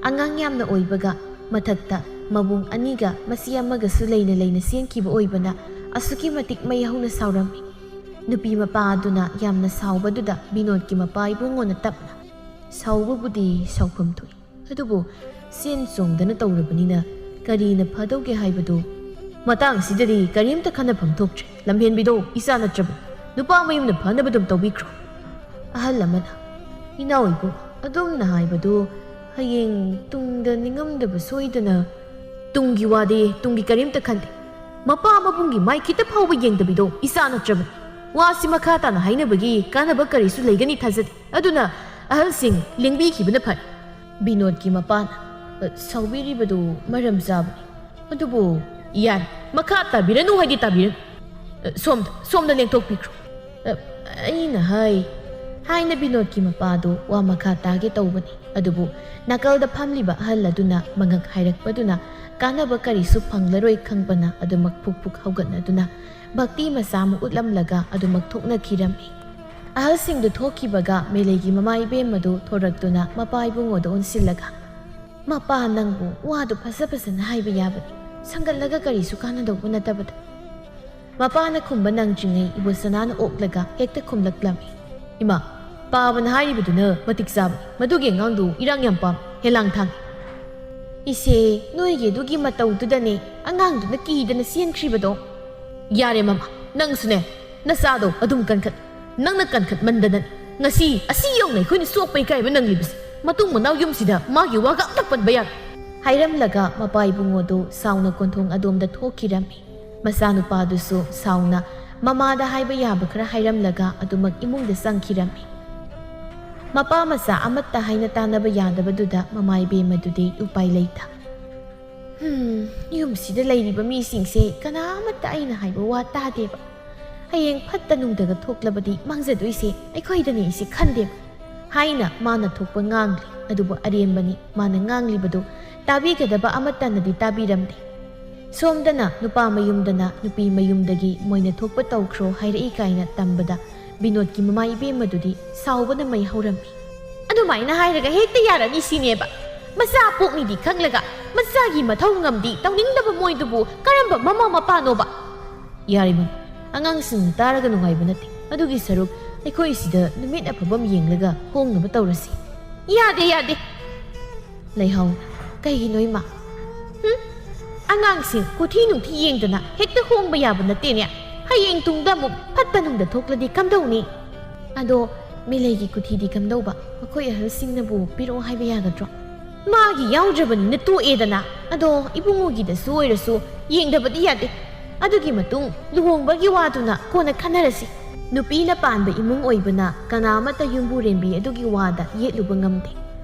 ꯑꯉꯥꯡ ꯌꯥꯝꯅ ꯑꯣꯏꯕꯒ ꯃꯊꯛꯇ ꯃꯕꯨꯡ ꯑꯅꯤꯒ ꯃꯆꯤ ꯑꯃꯒꯁꯨ ꯂꯩꯅ ꯁꯦꯟꯈꯤꯕ ꯑꯣꯏꯕꯅ ꯑꯁꯨꯛꯀꯤ ꯃꯇꯤꯛ ꯃꯩ ꯍꯧꯅ ꯁꯥꯎꯔꯝꯃꯤ꯫ ꯅꯨꯄꯤ ꯃꯄꯥ ꯑꯗꯨꯅ ꯌꯥꯝꯅ ꯁꯥꯎꯕꯗꯨꯗ ꯕꯤꯅꯣꯗꯀꯤ ꯃꯄꯥ ꯏꯕꯨꯡꯉꯣꯅ ꯇꯞꯅ "ꯁꯥꯎꯕꯕꯨꯗꯤ ꯁꯥꯎꯐꯝ ꯊꯣꯛꯏ. ꯑꯗꯨꯕꯨ ꯆꯦꯟ ꯆꯣꯡꯗꯅ ꯇꯧꯔꯕꯅꯤꯅ ꯀꯔꯤꯅ ꯐꯗꯧꯒꯦ ꯍꯥꯏꯕꯗꯨ ꯃꯇꯥꯡꯁꯤꯗꯗꯤ ꯀꯔꯤꯝꯇ ꯈꯟꯅꯐꯝ ꯊꯣꯛꯇ꯭ꯔꯦ. ꯂꯝꯍꯦꯟꯕꯤꯗꯣ ꯏꯆꯥ ꯅꯠꯇ꯭ꯔꯕꯅꯤ. ꯅꯨꯄꯥ ꯃꯌꯨꯝꯅ ꯐꯅꯕ ꯑꯗꯨꯝ ꯇꯧꯕꯤꯈ꯭ꯔꯣ." ꯑꯍꯜ ꯑꯃꯅ ꯏꯅꯥꯎ ꯏꯕꯨꯡ ꯑꯗꯣꯝꯅ ꯍꯥꯏꯕꯗꯨ ꯍꯌꯦꯡ ꯇꯨꯡꯗ ꯅꯤꯡꯉꯝꯗꯕ ꯁꯣꯏꯗꯅ ꯇꯨꯡꯒꯤ ꯋꯥꯗꯤ ꯇꯨꯡꯒꯤ ꯀꯔꯤꯝꯇ ꯈꯟꯗꯦ ꯃꯄꯥ ꯃꯕꯨꯡꯒꯤ ꯃꯥꯏ ꯈꯤꯇ ꯐꯥꯎꯕ ꯌꯦꯡꯗꯕꯤꯗꯣ ꯏꯆꯥ ꯅꯠꯇ꯭ꯔꯕꯅꯤ ꯋꯥꯁꯤ ꯃꯈꯥ ꯇꯥꯅ ꯍꯥꯏꯅꯕꯒꯤ ꯀꯥꯟꯅꯕ ꯀꯔꯤꯁꯨ ꯂꯩꯒꯅꯤ ꯊꯥꯖꯗꯦ ꯑꯗꯨꯅ ꯑꯍꯜꯁꯤꯡ ꯂꯦꯡꯕꯤꯈꯤꯕꯅ ꯐꯔꯦ ꯕꯤꯅꯣꯗꯀꯤ ꯃꯄꯥꯅ ꯁꯥꯎꯕꯤꯔꯤꯕꯗꯨ ꯃꯔꯝ ꯆꯥꯕꯅꯤ ꯑꯗꯨꯕꯨ ꯌꯥꯔꯦ ꯃꯈꯥ ꯇꯥꯕꯤꯔꯅꯨ ꯍꯥꯏꯗꯤ ꯇꯥꯕꯤꯔꯅꯨ ꯁꯣꯝꯗ ꯂꯦꯡꯊꯣꯛꯄꯤꯈ꯭ꯔꯣ ꯑꯩꯅ ꯍꯥꯏꯅ ꯕꯤꯅꯣꯗꯀꯤ ꯃꯄꯥꯗꯨ ꯋꯥ ꯃꯈꯥ ꯇꯥꯒꯦ ꯇꯧꯕꯅꯤ ꯑꯗꯨꯕꯨ ꯅꯥꯀꯜꯗ ꯐꯝꯂꯤꯕ ꯑꯍꯜ ꯑꯗꯨꯅ ꯃꯉꯛ ꯍꯥꯏꯔꯛꯄꯗꯨꯅ ꯀꯥꯟꯅꯕ ꯀꯔꯤꯁꯨ ꯐꯪꯂꯔꯣꯏ ꯈꯪꯕꯅ ꯑꯗꯨꯃꯛ ꯐꯨꯛ ꯍꯧꯒꯠꯅꯗꯨꯅ ꯚꯛꯇꯤ ꯃꯆꯥ ꯑꯃ ꯎꯠꯂꯝꯂꯒ ꯑꯗꯨꯃꯛ ꯊꯣꯛꯅꯈꯤꯔꯝꯃꯤ ꯑꯍꯜꯁꯤꯡꯗꯨ ꯊꯣꯛꯈꯤꯕꯒ ꯃꯦꯂꯩꯒꯤ ꯃꯃꯥ ꯏꯕꯦꯝꯃꯗꯨ ꯊꯣꯔꯛꯇꯨꯅ ꯃꯄꯥ ꯏꯕꯨꯡꯉꯣꯗ ꯑꯣꯟꯁꯤꯜꯂꯒ ꯃꯄꯥ ꯅꯪꯕꯨ ꯋꯥꯗꯨ ꯐꯖꯅ ꯍꯥꯏꯕ ꯌꯥꯕꯅꯤ ꯁꯪꯒꯠꯂꯒ ꯀꯔꯤꯁꯨ ꯀꯥꯟꯅꯗꯧꯕ ꯅꯠꯇꯕꯗ ꯃꯄꯥꯅ ꯈꯨꯝꯕ ꯅꯪꯗ꯭ꯔꯤꯉꯩ ꯏꯕꯣꯁꯅꯥꯅ ꯑꯣꯛꯂꯒ ꯍꯦꯛꯇ ꯈꯨꯝꯂꯛꯂꯝꯃꯤ ꯏꯃꯥ ꯄꯥꯕꯅ ꯍꯥꯏꯔꯤꯕꯗꯨꯅ ꯃꯇꯤꯛ ꯆꯥꯕꯅꯤ ꯃꯗꯨꯒꯤ ꯑꯉꯥꯡꯗꯨ ꯏꯔꯥꯡ ꯌꯥꯝ ꯄꯥꯝ ꯍꯦꯂꯥꯡ ꯊꯥꯡꯉꯤ ꯏꯆꯦ ꯅꯣꯏꯒꯤ ꯑꯗꯨꯒꯤ ꯃꯇꯧꯗꯨꯗꯅꯦ ꯑꯉꯥꯡꯗꯨꯅ ꯀꯤꯗꯅ ꯆꯦꯟꯈ꯭ꯔꯤꯕꯗꯣ ꯌꯥꯔꯦ ꯃꯃꯥ ꯅꯪꯁꯨꯅꯦ ꯅꯆꯥꯗꯣ ꯑꯗꯨꯝ ꯀꯟꯈꯠ ꯅꯪꯅ ꯀꯟꯈꯠꯃꯟꯗꯅꯅꯤ ꯉꯁꯤ ꯑꯁꯤ ꯌꯧꯅ ꯑꯩꯈꯣꯏꯅ ꯁꯣꯛꯄ ꯏꯀꯥꯏꯕ ꯅꯪꯂꯤꯕꯁꯦ ꯃꯇꯨꯡ ꯃꯅꯥꯎ ꯌꯨꯝꯁꯤꯗ ꯃꯥꯒꯤ ꯋꯥꯒ ꯑꯝꯇ ꯄꯟꯕ ꯌꯥꯔꯦ ꯍꯥꯏꯔꯝꯂꯒ ꯃꯄꯥ ꯏꯕꯨꯡꯉꯣꯗꯨ ꯁꯥꯎꯅ ꯀꯣꯟꯊꯣꯡ ꯑꯗꯣꯝꯗ ꯊꯣꯛꯈꯤꯔꯝꯃꯤ ꯃꯆꯥꯅꯨꯄꯥꯗꯨꯁꯨ ꯁꯥꯎꯅ ꯃꯃꯥꯗ ꯍꯥꯏꯕ ꯌꯥꯕ ꯈꯔ ꯍꯥꯏꯔꯝꯂꯒ ꯑꯗꯨꯃꯛ ꯏꯃꯨꯡꯗ ꯆꯪꯈꯤꯔꯝꯃꯤ ꯃꯄꯥ ꯃꯆꯥ ꯑꯃꯠꯇ ꯍꯥꯏꯅ ꯇꯥꯟꯅꯕ ꯌꯥꯗꯕꯗꯨꯗ ꯃꯃꯥ ꯏꯕꯦꯝꯃꯗꯨꯗꯤ ꯎꯄꯥꯏ ꯂꯩꯇ ꯌꯨꯝꯁꯤꯗ ꯂꯩꯔꯤꯕ ꯃꯤꯁꯤꯡꯁꯦ ꯀꯅꯥꯃꯠꯇ ꯑꯩꯅ ꯍꯥꯏꯕ ꯋꯥ ꯇꯥꯗꯦꯕ ꯍꯌꯦꯡ ꯐꯠꯇ ꯅꯨꯡꯗꯒ ꯊꯣꯛꯂꯕꯗꯤ ꯃꯥꯡꯖꯗꯣꯏꯁꯦ ꯑꯩꯈꯣꯏꯗꯅꯤ ꯏꯁꯦ ꯈꯟꯗꯦꯕ ꯍꯥꯏꯅ ꯃꯥꯅ ꯊꯣꯛꯄ ꯉꯥꯡꯂꯤ ꯑꯗꯨꯕꯨ ꯑꯔꯦꯝꯕꯅꯤ ꯃꯥꯅ ꯉꯥꯡꯂꯤꯕꯗꯨ ꯇꯥꯕꯤꯒꯗꯕ ꯑꯃꯠꯇꯅꯗꯤ ꯇꯥꯕꯤꯔꯝꯗꯦ ꯁꯣꯝꯗꯅ ꯅꯨꯄꯥ ꯃꯌꯨꯝꯗꯅ ꯅꯨꯄꯤ ꯃꯌꯨꯝꯗꯒꯤ ꯃꯣꯏꯅ ꯊꯣꯛꯄ ꯇꯧꯈ꯭ꯔꯣ ꯍꯥꯏꯔꯛꯏ ꯀꯥꯏꯅ ꯇꯝꯕꯗ ꯕꯤꯅꯣꯗꯀꯤ ꯃꯃꯥ ꯏꯕꯦꯝꯃꯗꯨꯗꯤ ꯁꯥꯎꯕꯅ ꯃꯩ ꯍꯧꯔꯝꯃꯤ ꯑꯗꯨꯃꯥꯏꯅ ꯍꯥꯏꯔꯒ ꯍꯦꯛꯇ ꯌꯥꯔꯅꯤ ꯁꯤꯅꯦꯕ ꯃꯆꯥ ꯄꯣꯛꯅꯤꯗꯤ ꯈꯪꯂꯒ ꯃꯆꯥꯒꯤ ꯃꯊꯧ ꯉꯝꯗꯤ ꯇꯧꯅꯤꯡꯗꯕ ꯃꯣꯏꯗꯨꯕꯨ ꯀꯔꯝꯕ ꯃꯃꯥ ꯃꯄꯥꯅꯣꯕ ꯌꯥꯔꯤꯃ ꯑꯉꯥꯡꯁꯤꯡꯅ ꯇꯥꯔꯒ ꯅꯨꯡꯉꯥꯏꯕ ꯅꯠꯇꯦ ꯑꯗꯨꯒꯤ ꯁꯔꯨꯛ ꯑꯩꯈꯣꯏ ꯁꯤꯗ ꯅꯨꯃꯤꯠ ꯑꯐꯕ ꯌꯦꯡꯂꯒ ꯍꯣꯡꯅꯕ ꯇꯧꯔꯁꯤ ꯌꯥꯗꯦ ꯂꯩꯍꯧ ꯀꯩꯒꯤꯅꯣ ꯏꯃꯥ ꯑꯉꯥꯡꯁꯤꯡ ꯀꯨꯊꯤ ꯅꯨꯡꯊꯤ ꯌꯦꯡꯗꯅ ꯍꯦꯛꯇ ꯍꯣꯡꯕ ꯌꯥꯕ ꯅꯠꯇꯦꯅꯦ ꯍꯌꯦꯡ ꯇꯨꯡꯗ ꯑꯃꯨꯛ ꯐꯠꯇ ꯅꯨꯡꯗ ꯊꯣꯛꯂꯗꯤ ꯀꯝꯗꯧꯅꯤ ꯑꯗꯣ ꯃꯤꯂꯩꯒꯤ ꯀꯨꯊꯤꯗꯤ ꯀꯝꯗꯧꯕ ꯃꯈꯣꯏ ꯑꯍꯜꯁꯤꯡꯅꯕꯨ ꯄꯤꯔꯛꯑꯣ ꯍꯥꯏꯕ ꯌꯥꯒꯗ꯭ꯔꯣ ꯃꯥꯒꯤ ꯌꯥꯎꯗ꯭ꯔꯕꯅꯤꯅ ꯇꯣꯛꯑꯦꯗꯅ ꯑꯗꯣ ꯏꯕꯨꯡꯉꯣꯒꯤꯗꯁꯨ ꯑꯣꯏꯔꯁꯨ ꯌꯦꯡꯗꯕꯗꯤ ꯌꯥꯗꯦ ꯑꯗꯨꯒꯤ ꯃꯇꯨꯡ ꯂꯨꯍꯣꯡꯕꯒꯤ ꯋꯥꯗꯨꯅ ꯀꯣꯟꯅ ꯈꯟꯅꯔꯁꯤ ꯅꯨꯄꯤꯅ ꯄꯥꯟꯕ ꯏꯃꯨꯡ ꯑꯣꯏꯕꯅ ꯀꯅꯥꯃꯠꯇ ꯌꯨꯝꯕꯨꯔꯦꯝꯕꯤ ꯑꯗꯨꯒꯤ ꯋꯥꯗ ꯌꯦꯠꯂꯨꯕ ꯉꯝꯗꯦ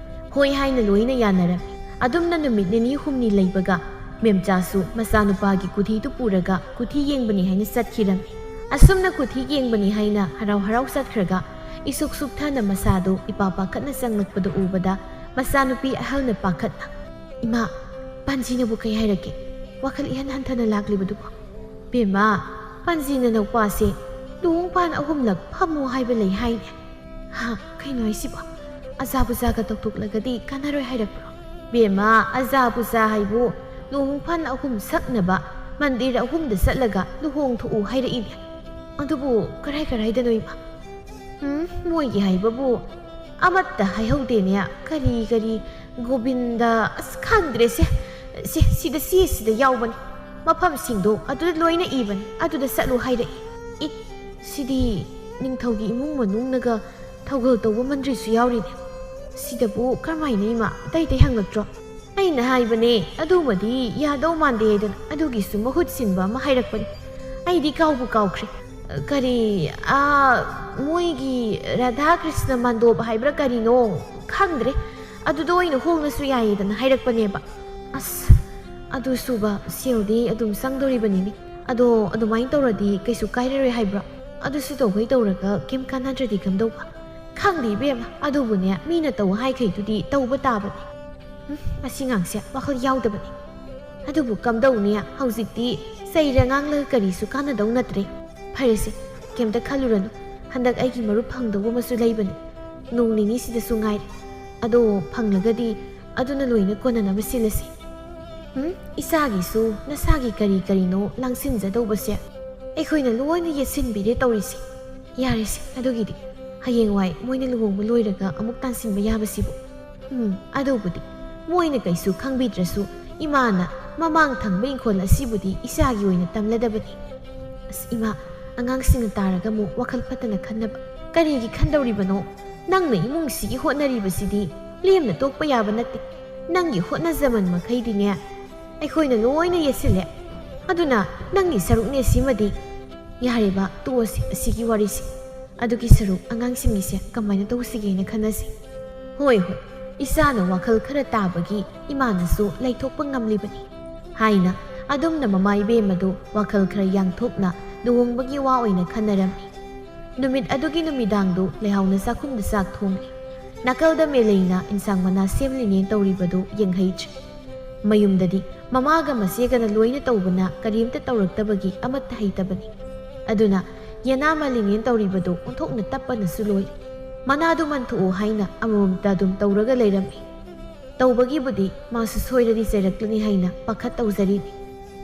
ꯍꯣꯏ ꯍꯥꯏꯅ ꯂꯣꯏꯅ ꯌꯥꯅꯔꯝꯃꯤ ꯑꯗꯨꯝꯅ ꯅꯨꯃꯤꯠ ꯅꯤꯅꯤ ꯍꯨꯝꯅꯤ ꯂꯩꯕꯒ ꯃꯦꯝꯆꯥꯁꯨ ꯃꯆꯥꯅꯨꯄꯥꯒꯤ ꯀꯨꯊꯤꯗꯨ ꯄꯨꯔꯒ ꯀꯨꯊꯤ ꯌꯦꯡꯕꯅꯤ ꯍꯥꯏꯅ ꯆꯠꯈꯤꯔꯝꯃꯤ ꯑꯁꯨꯝꯅ ꯀꯨꯊꯤ ꯌꯦꯡꯕꯅꯤ ꯍꯥꯏꯅ ꯍꯔꯥꯎ ꯆꯠꯈ꯭ꯔꯒ ꯏꯁꯨꯛ ꯁꯨꯛꯊꯅ ꯃꯁꯥꯗꯨ ꯏꯄꯥ ꯄꯥꯈꯠꯅ ꯆꯪꯂꯛꯄꯗꯨ ꯎꯕꯗ ꯃꯆꯥꯅꯨꯄꯤ ꯑꯍꯜꯅ ꯄꯥꯈꯠꯅ ꯏꯃꯥ ꯄꯥꯟꯖꯤꯅꯕꯨ ꯀꯩ ꯍꯥꯏꯔꯛꯀꯦ ꯋꯥꯈꯜ ꯏꯍꯟ ꯍꯟꯊꯅ ꯂꯥꯛꯂꯤꯕꯗꯨꯕꯨ ꯕꯦꯝꯃ ꯄꯥꯟꯖꯤꯅ ꯅꯧꯄꯥꯁꯦ ꯂꯨꯍꯣꯡꯄꯥꯟ 3ꯂꯛ ꯐꯝꯃꯣ ꯍꯥꯏꯕ ꯂꯩ ꯍꯥꯏꯅꯦ ꯀꯩꯅꯣ ꯍꯥꯏꯁꯤꯕꯣ ꯑꯖꯥ ꯕꯨꯖꯥꯒ ꯇꯧꯊꯣꯛꯂꯒꯗꯤ ꯀꯥꯟꯅꯔꯣꯏ ꯍꯥꯏꯔꯛꯄ꯭ꯔꯣ ꯕꯦꯝꯃ ꯑꯖꯥ ꯕꯨꯖꯥ ꯍꯥꯏꯕꯨ ꯂꯨꯍꯣꯡꯄꯥꯟ 3 ꯁꯛꯅꯕ ꯃꯟꯗꯤꯔ 3ꯗ ꯆꯠꯂꯒ ꯂꯨꯍꯣꯡꯊꯣꯛꯎ ꯍꯥꯏꯔꯛꯏꯅꯦ ꯑꯗꯨꯕꯨ ꯀꯔꯥꯏꯗꯅꯣ ꯏꯃꯥ ꯃꯣꯏꯒꯤ ꯍꯥꯏꯕꯕꯨ ꯑꯃꯠꯇ ꯍꯥꯏꯍꯧꯗꯦꯅꯦ ꯀꯔꯤ ꯒꯣꯕꯤꯟꯗ ꯈꯪꯗ꯭ꯔꯦꯁꯦ ꯁꯤꯗ ꯆꯦꯁꯤꯗ ꯌꯥꯎꯕꯅꯤ ꯃꯐꯝꯁꯤꯡꯗꯣ ꯑꯗꯨꯗ ꯂꯣꯏꯅ ꯏꯕꯅꯤ ꯑꯗꯨꯗ ꯆꯠꯂꯨ ꯍꯥꯏꯔꯛꯏ ꯁꯤꯗꯤ ꯅꯤꯡꯊꯧꯒꯤ ꯏꯃꯨꯡ ꯃꯅꯨꯡꯅꯒ ꯊꯧꯒꯜ ꯇꯧꯕ ꯃꯟꯗ꯭ꯔꯤꯁꯨ ꯌꯥꯎꯔꯤꯅꯦ ꯁꯤꯗꯕꯨ ꯀꯔꯝꯍꯥꯏꯅ ꯏꯃꯥ ꯑꯇꯩ ꯍꯪꯂꯛꯇ꯭ꯔꯣ ꯑꯩꯅ ꯍꯥꯏꯕꯅꯦ ꯑꯗꯨꯃꯗꯤ ꯌꯥꯗꯧ ꯃꯥꯟꯗꯦ ꯍꯥꯏꯗꯅ ꯑꯗꯨꯒꯤꯁꯨ ꯃꯍꯨꯠ ꯁꯤꯟꯕ ꯑꯃ ꯍꯥꯏꯔꯛꯄꯅꯤ ꯑꯩꯗꯤ ꯀꯥꯎꯈ꯭ꯔꯦ ꯀꯔꯤ ꯃꯣꯏꯒꯤ ꯔꯥꯙꯥ ꯀ꯭ꯔꯤꯁꯅ ꯃꯥꯟꯗꯣꯞ ꯍꯥꯏꯕ꯭ꯔꯥ ꯀꯔꯤꯅꯣ ꯈꯪꯗ꯭ꯔꯦ ꯑꯗꯨꯗ ꯑꯣꯏꯅ ꯍꯣꯡꯂꯁꯨ ꯌꯥꯏꯌꯦꯗꯅ ꯍꯥꯏꯔꯛꯄꯅꯦꯕ ꯑꯗꯨ ꯁꯨꯕ ꯁꯦꯜꯗꯤ ꯑꯗꯨꯝ ꯆꯪꯗꯣꯔꯤꯕꯅꯤꯅꯦ ꯑꯗꯣ ꯑꯗꯨꯃꯥꯏꯅ ꯇꯧꯔꯗꯤ ꯀꯩꯁꯨ ꯀꯥꯏꯔꯔꯣই ꯍꯥꯏꯕ꯭ꯔꯣ ꯑꯗꯨꯁꯨ ꯇꯧꯕꯩ ꯇꯧꯔꯒ ꯀꯩꯝ ꯀꯥꯟꯅꯗ꯭ꯔꯗꯤ ꯀꯝꯗꯧꯕ ꯈꯪꯗꯦ ꯏꯕꯦꯝꯃ ꯑꯗꯨꯕꯨꯅꯦ ꯃꯤꯅ ꯇꯧ ꯍꯥꯏꯈꯩꯗꯨꯗꯤ ꯇꯧꯕ ꯇꯥꯕꯅꯤ ꯃꯁꯤ ꯉꯥꯡꯁꯦ ꯋꯥꯈꯜ ꯌꯥꯎꯗꯕꯅꯤ ꯑꯗꯨꯕꯨ ꯀꯝꯗꯧꯅꯤ ꯍꯧꯖꯤꯛꯇꯤ ꯆꯩꯔ ꯉꯥꯡꯂꯒ ꯀꯔꯤꯁꯨ ꯀꯥꯟꯅꯗꯧ ꯅꯠꯇ꯭ꯔꯦ ꯐꯔꯦꯁꯦ ꯀꯩꯝꯇ ꯈꯜꯂꯨꯔꯅꯨ ꯍꯟꯗꯛ ꯑꯩꯒꯤ ꯃꯔꯨꯞ ꯐꯪꯗꯧꯕ ꯑꯃꯁꯨ ꯂꯩꯕꯅꯤ ꯅꯣꯡ ꯅꯤꯅꯤꯁꯤꯗꯁꯨ ꯉꯥꯏꯔꯦ ꯑꯗꯣ ꯐꯪꯂꯒꯗꯤ ꯑꯗꯨꯅ ꯂꯣꯏꯅ ꯀꯣꯟꯅꯅꯕ ꯁꯤꯜꯂꯁꯤ ꯏꯆꯥꯒꯤꯁꯨ ꯅꯁꯥꯒꯤ ꯀꯔꯤꯅꯣ ꯂꯥꯡꯁꯤꯟꯖꯗꯧꯕꯁꯦ ꯑꯩꯈꯣꯏꯅ ꯂꯣꯏꯅ ꯌꯦꯠꯁꯤꯟꯕꯤꯔꯦ ꯇꯧꯔꯤꯁꯦ ꯌꯥꯔꯦꯁꯦ ꯑꯗꯨꯒꯤꯗꯤ ꯍꯌꯦꯡꯋꯥꯏ ꯃꯣꯏꯅ ꯂꯨꯍꯣꯡꯕ ꯂꯣꯏꯔꯒ ꯑꯃꯨꯛ ꯇꯥꯟꯁꯤꯟꯕ ꯌꯥꯕꯁꯤꯕꯨ ꯑꯗꯨꯕꯨꯗꯤ ꯃꯣꯏꯅ ꯀꯩꯁꯨ ꯈꯪꯕꯤꯗ꯭ꯔꯁꯨ ꯏꯃꯥꯅ ꯃꯃꯥꯡ ꯊꯪꯕ ꯏꯪꯈꯣꯜ ꯑꯁꯤꯕꯨꯗꯤ ꯏꯆꯥꯒꯤ ꯑꯣꯏꯅ ꯇꯝꯂꯗꯕꯅꯤ ꯏꯃꯥ ꯑꯉꯥꯡꯁꯤꯡꯅ ꯇꯥꯔꯒ ꯑꯃꯨꯛ ꯋꯥꯈꯜ ꯐꯠꯇꯅ ꯈꯟꯅꯕ ꯀꯔꯤꯒꯤ ꯈꯟꯗꯧꯔꯤꯕꯅꯣ ꯅꯪꯅ ꯏꯃꯨꯡꯁꯤꯒꯤ ꯍꯣꯠꯅꯔꯤꯕꯁꯤꯗꯤ ꯂꯦꯝꯅ ꯇꯣꯛꯄ ꯌꯥꯕ ꯅꯠꯇꯦ ꯅꯪꯒꯤ ꯍꯣꯠꯅꯖꯃꯟ ꯃꯈꯩꯗꯤꯅꯦ ꯑꯩꯈꯣꯏꯅ ꯂꯣꯏꯅ ꯌꯦꯠꯁꯤꯜꯂꯦ ꯑꯗꯨꯅ ꯅꯪꯒꯤ ꯁꯔꯨꯛꯅꯦ ꯁꯤꯃꯗꯤ ꯌꯥꯔꯦꯕ ꯇꯣꯛꯑꯁꯤ ꯑꯁꯤꯒꯤ ꯋꯥꯔꯤꯁꯤ ꯑꯗꯨꯒꯤ ꯁꯔꯨꯛ ꯑꯉꯥꯡꯁꯤꯡꯒꯤꯁꯦ ꯀꯃꯥꯏꯅ ꯇꯧꯁꯤꯒꯦꯅ ꯈꯟꯅꯁꯤ ꯍꯣꯏ ꯍꯣꯏ ꯏꯆꯥꯅ ꯋꯥꯈꯜ ꯈꯔ ꯇꯥꯕꯒꯤ ꯏꯃꯥꯅꯁꯨ ꯂꯩꯊꯣꯛꯄ ꯉꯝꯂꯤꯕꯅꯤ ꯍꯥꯏꯅ ꯑꯗꯨꯝꯅ ꯃꯃꯥ ꯏꯕꯦꯝꯃꯗꯨ ꯋꯥꯈꯜ ꯈꯔ ꯌꯥꯡꯊꯣꯛꯅ ꯂꯨꯍꯣꯡꯕꯒꯤ ꯋꯥ ꯑꯣꯏꯅ ꯈꯟꯅꯔꯝꯃꯤ ꯅꯨꯃꯤꯠ ꯑꯗꯨꯒꯤ ꯅꯨꯃꯤꯗꯥꯡꯗꯨ ꯂꯩꯍꯥꯎꯅ ꯆꯥꯛꯈꯨꯝꯗ ꯆꯥꯛ ꯊꯣꯡꯂꯤ ꯅꯥꯀꯜꯗ ꯃꯦꯂꯩꯅ ꯏꯟꯁꯥꯡ ꯃꯅꯥ ꯁꯦꯝꯂꯤꯅꯦ ꯇꯧꯔꯤꯕꯗꯨ ꯌꯦꯡꯍꯩꯗ꯭ꯔꯤ ꯃꯌꯨꯝꯗꯗꯤ ꯃꯃꯥꯒ ꯃꯆꯦꯒꯅ ꯂꯣꯏꯅ ꯇꯧꯕꯅ ꯀꯔꯤꯝꯇ ꯇꯧꯔꯛꯇꯕꯒꯤ ꯑꯃꯠꯇ ꯍꯩꯇꯕꯅꯤ ꯑꯗꯨꯅ ꯌꯦꯅꯥ ꯃꯥꯜꯂꯤꯅꯦ ꯇꯧꯔꯤꯕꯗꯨ ꯑꯣꯟꯊꯣꯛꯅ ꯇꯞꯄꯅꯁꯨ ꯂꯣꯏꯔꯤ ꯃꯅꯥꯗꯨ ꯃꯟꯊꯣꯛꯎ ꯍꯥꯏꯅ ꯑꯃꯃꯝꯇ ꯑꯗꯨꯝ ꯇꯧꯔꯒ ꯂꯩꯔꯝꯃꯤ ꯇꯧꯕꯒꯤꯕꯨꯗꯤ ꯃꯥꯁꯨ ꯁꯣꯏꯔꯗꯤ ꯆꯩꯔꯛꯂꯅꯤ ꯍꯥꯏꯅ ꯄꯥꯈꯠ ꯇꯧꯖꯔꯤꯅꯤ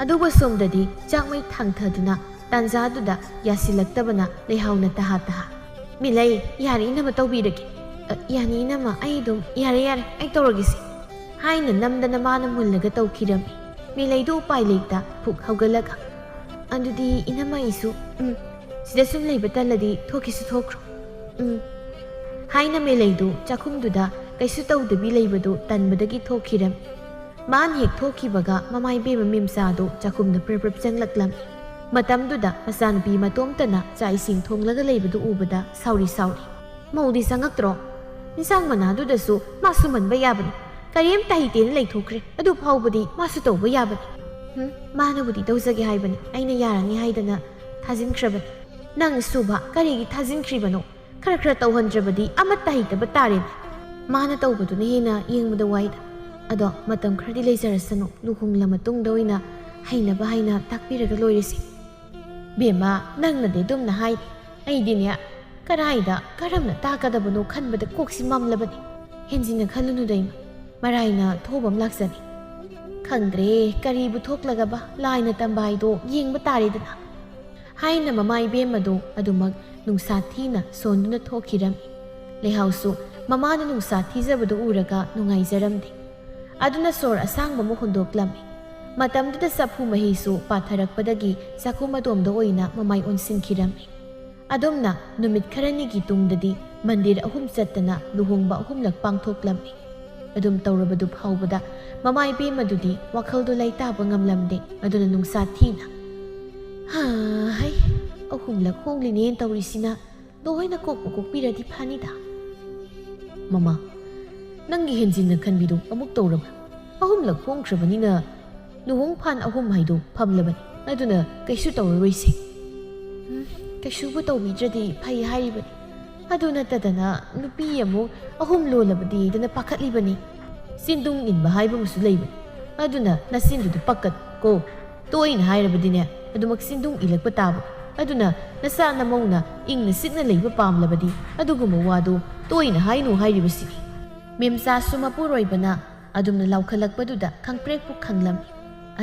ꯑꯗꯨꯕꯨ ꯁꯣꯝꯗꯗꯤ ꯆꯥꯛꯃꯩ ꯊꯥꯡꯊꯗꯨꯅ ꯇꯥꯟꯖꯥꯗꯨꯗ ꯌꯥꯁꯤꯜꯂꯛꯇꯕꯅ ꯂꯩꯍꯥꯎꯅ ꯇꯍꯥ ꯇꯍꯥ ꯃꯤꯂꯩ ꯌꯥꯔꯦ ꯏꯅꯝꯃ ꯇꯧꯕꯤꯔꯒꯦ ꯌꯥꯅꯤ ꯏꯅꯝꯃ ꯑꯩ ꯑꯗꯨꯝ ꯌꯥꯔꯦ ꯑꯩ ꯇꯧꯔꯒꯦꯁꯤ ꯍꯥꯏꯅ ꯅꯝꯗꯅ ꯃꯥꯅ ꯃꯨꯜꯂꯒ ꯇꯧꯈꯤꯔꯝꯃꯤ ꯃꯤꯂꯩꯗꯨ ꯎꯄꯥꯏ ꯂꯩꯇ ꯐꯨꯛ ꯍꯧꯒꯠꯂꯒ ꯑꯗꯨꯗꯤ ꯏꯅꯝꯃ ꯑꯩꯁꯨ ꯁꯤꯗ ꯁꯨꯝ ꯂꯩꯕ ꯇꯜꯂꯗꯤ ꯊꯣꯛꯈꯤꯁꯨ ꯊꯣꯛꯈ꯭ꯔꯣ ꯍꯥꯏꯅ ꯃꯦꯂꯩꯗꯨ ꯆꯥꯛꯈꯨꯝꯗꯨꯗ ꯀꯩꯁꯨ ꯇꯧꯗꯕꯤ ꯂꯩꯕꯗꯨ ꯇꯟꯕꯗꯒꯤ ꯊꯣꯛꯈꯤꯔꯝꯃꯤ ꯃꯥꯅ ꯍꯦꯛ ꯊꯣꯛꯈꯤꯕꯒ ꯃꯃꯥ ꯏꯕꯦꯝꯃ ꯃꯦꯝꯆꯥꯗꯨ ꯆꯥꯛꯈꯨꯝꯗ ꯄ꯭ꯔꯞ ꯆꯪꯂꯛꯂꯝꯃꯤ ꯃꯇꯝꯗꯨꯗ ꯃꯆꯥꯅꯨꯄꯤ ꯃꯇꯣꯝꯇꯅ ꯆꯥꯛ ꯏꯁꯤꯡ ꯊꯣꯡꯂꯒ ꯂꯩꯕꯗꯨ ꯎꯕꯗ ꯁꯥꯎꯔꯤ ꯃꯧꯗꯤ ꯆꯪꯉꯛꯇ꯭ꯔꯣ ꯏꯟꯁꯥꯡ ꯃꯅꯥꯗꯨꯗꯁꯨ ꯃꯥꯁꯨ ꯃꯟꯕ ꯌꯥꯕꯅꯤ ꯀꯔꯤꯝꯇ ꯍꯩꯇꯦꯅ ꯂꯩꯊꯣꯛꯈ꯭ꯔꯦ ꯑꯗꯨ ꯐꯥꯎꯕꯗꯤ ꯃꯥꯁꯨ ꯇꯧꯕ ꯌꯥꯕꯅꯤ ꯃꯥꯅꯕꯨꯗꯤ ꯇꯧꯖꯒꯦ ꯍꯥꯏꯕꯅꯤ ꯑꯩꯅ ꯌꯥꯔꯅꯤ ꯍꯥꯏꯗꯅ ꯊꯥꯖꯤꯟꯈ꯭ꯔꯕꯅꯤ ꯅꯪ ꯁꯨꯕ ꯀꯔꯤꯒꯤ ꯊꯥꯖꯤꯟꯈ꯭ꯔꯤꯕꯅꯣ ꯈꯔ ꯇꯧꯍꯟꯗ꯭ꯔꯕꯗꯤ ꯑꯃꯠꯇ ꯍꯩꯇꯕ ꯇꯥꯔꯦꯅꯦ ꯃꯥꯅ ꯇꯧꯕꯗꯨꯅ ꯍꯦꯟꯅ ꯌꯦꯡꯕꯗ ꯋꯥꯏꯗ ꯑꯗꯣ ꯃꯇꯝ ꯈꯔꯗꯤ ꯂꯩꯖꯔꯁꯅꯨ ꯂꯨꯍꯣꯡꯂ ꯃꯇꯨꯡꯗ ꯑꯣꯏꯅ ꯍꯩꯅꯕ ꯍꯥꯏꯅ ꯇꯥꯛꯄꯤꯔꯒ ꯂꯣꯏꯔꯁꯤ ꯕꯦꯝꯃ ꯅꯪꯅꯗꯤ ꯑꯗꯨꯝꯅ ꯍꯥꯏ ꯑꯩꯗꯤꯅꯦ ꯀꯔꯥꯏꯗ ꯀꯔꯝꯅ ꯇꯥꯛꯀꯗꯕꯅꯣ ꯈꯟꯕꯗ ꯀꯣꯛꯁꯤ ꯃꯝꯂꯕꯅꯤ ꯍꯦꯟꯖꯤꯟꯅ ꯈꯜꯂꯨꯅꯨꯗ ꯏꯃꯥ ꯃꯔꯥꯏꯅ ꯊꯣꯕꯝ ꯂꯥꯛꯆꯅꯤ ꯈꯪꯗ꯭ꯔꯦ ꯀꯔꯤꯕꯨ ꯊꯣꯛꯂꯒꯕ ꯂꯥꯏꯅ ꯇꯝꯕ ꯍꯥꯏꯗꯣ ꯌꯦꯡꯕ ꯇꯥꯔꯦꯗꯅ ꯍꯥꯏꯅ ꯃꯃꯥ ꯏꯕꯦꯝꯃꯗꯣ ꯑꯗꯨꯃꯛ ꯅꯨꯡꯁꯥ ꯊꯤꯅ ꯁꯣꯟꯗꯨꯅ ꯊꯣꯛꯈꯤꯔꯝꯃꯤ ꯂꯩꯍꯥꯎꯁꯨ ꯃꯃꯥꯅ ꯅꯨꯡꯁꯥ ꯊꯤꯖꯕꯗꯨ ꯎꯔꯒ ꯅꯨꯡꯉꯥꯏꯖꯔꯝꯗꯦ ꯑꯗꯨꯅ ꯁꯣꯔ ꯑꯁꯥꯡꯕ ꯑꯃ ꯍꯨꯟꯗꯣꯛꯂꯝꯃꯤ ꯃꯇꯝꯗꯨꯗ ꯆꯐꯨ ꯃꯍꯤꯁꯨ ꯄꯥꯊꯔꯛꯄꯗꯒꯤ ꯆꯥꯛꯈꯨꯝ ꯑꯗꯣꯝꯗ ꯑꯣꯏꯅ ꯃꯃꯥꯏ ꯑꯣꯟꯁꯤꯟꯈꯤꯔꯝꯃꯤ ꯑꯗꯨꯝꯅ ꯅꯨꯃꯤꯠ ꯈꯔꯅꯤꯒꯤ ꯇꯨꯡꯗꯗꯤ ꯃꯟꯗꯤꯔ 3 ꯆꯠꯇꯅ ꯂꯨꯍꯣꯡꯕ 3ꯂꯛ ꯄꯥꯡꯊꯣꯛꯂꯝꯃꯤ ꯑꯗꯨꯝ ꯇꯧꯔꯕꯗꯨ ꯐꯥꯎꯕꯗ ꯃꯃꯥ ꯏꯕꯦꯝꯃꯗꯨꯗꯤ ꯋꯥꯈꯜꯗꯨ ꯂꯩꯇꯥꯕ ꯉꯝꯂꯝꯗꯦ ꯑꯗꯨꯅ ꯅꯨꯡꯁꯥ ꯊꯤꯅ ꯍꯩ 3ꯂꯛ ꯍꯣꯡꯂꯤꯅꯦꯅ ꯇꯧꯔꯤꯁꯤꯅ ꯂꯣꯏꯅ ꯀꯣꯛꯄꯨ ꯀꯣꯛꯄꯤꯔꯗꯤ ꯐꯅꯤꯗ ꯃꯃꯥ ꯅꯪꯒꯤ ꯍꯦꯟꯖꯤꯟꯅ ꯈꯟꯕꯤꯗꯨ ꯑꯃꯨꯛ ꯇꯧꯔꯕ 3ꯂꯛ ꯍꯣꯡꯈ꯭ꯔꯕꯅꯤꯅ ꯂꯨꯍꯣꯡ ꯐꯥꯟ 3 ꯍꯥꯏꯗꯨ ꯐꯝꯂꯕꯅꯤ ꯑꯗꯨꯅ ꯀꯩꯁꯨ ꯇꯧꯔꯔꯣꯏꯁꯦ ꯀꯩꯁꯨꯕꯨ ꯇꯧꯕꯤꯗ꯭ꯔꯗꯤ ꯐꯩ ꯍꯥꯏꯔꯤꯕꯅꯤ ꯑꯗꯨ ꯅꯠꯇꯗꯅ ꯅꯨꯄꯤ ꯑꯃꯨꯛ 3 ꯂꯣꯜꯂꯕꯗꯤ ꯗꯅ ꯄꯥꯈꯠꯂꯤꯕꯅꯤ ꯆꯤꯟꯗꯨꯡ ꯏꯟꯕ ꯍꯥꯏꯕ ꯑꯃꯁꯨ ꯂꯩꯕꯅꯤ ꯑꯗꯨꯅ ꯅꯆꯤꯟꯗꯨꯗ ꯄꯛꯀꯠ ꯀꯣ ꯇꯣꯏꯅ ꯍꯥꯏꯔꯕꯗꯤꯅꯦ ꯑꯗꯨꯃꯛ ꯆꯤꯟꯗꯨꯡ ꯏꯜꯂꯛꯄ ꯇꯥꯕ ꯑꯗꯨꯅ ꯅꯆꯥ ꯅꯃꯧꯅ ꯏꯪꯅ ꯆꯤꯛꯅ ꯂꯩꯕ ꯄꯥꯝꯂꯕꯗꯤ ꯑꯗꯨꯒꯨꯝꯕ ꯋꯥꯗꯨ ꯇꯣꯏꯅ ꯍꯥꯏꯅꯨ ꯍꯥꯏꯔꯤꯕꯁꯤꯅꯤ ꯃꯦꯝꯆꯥꯁꯨ ꯃꯄꯨꯔꯣꯏꯕꯅ ꯑꯗꯨꯝꯅ ꯂꯥꯎꯈꯠꯂꯛꯄꯗꯨꯗ ꯈꯪꯄ꯭ꯔꯦꯛꯄꯨ ꯈꯪꯂꯝꯃꯤ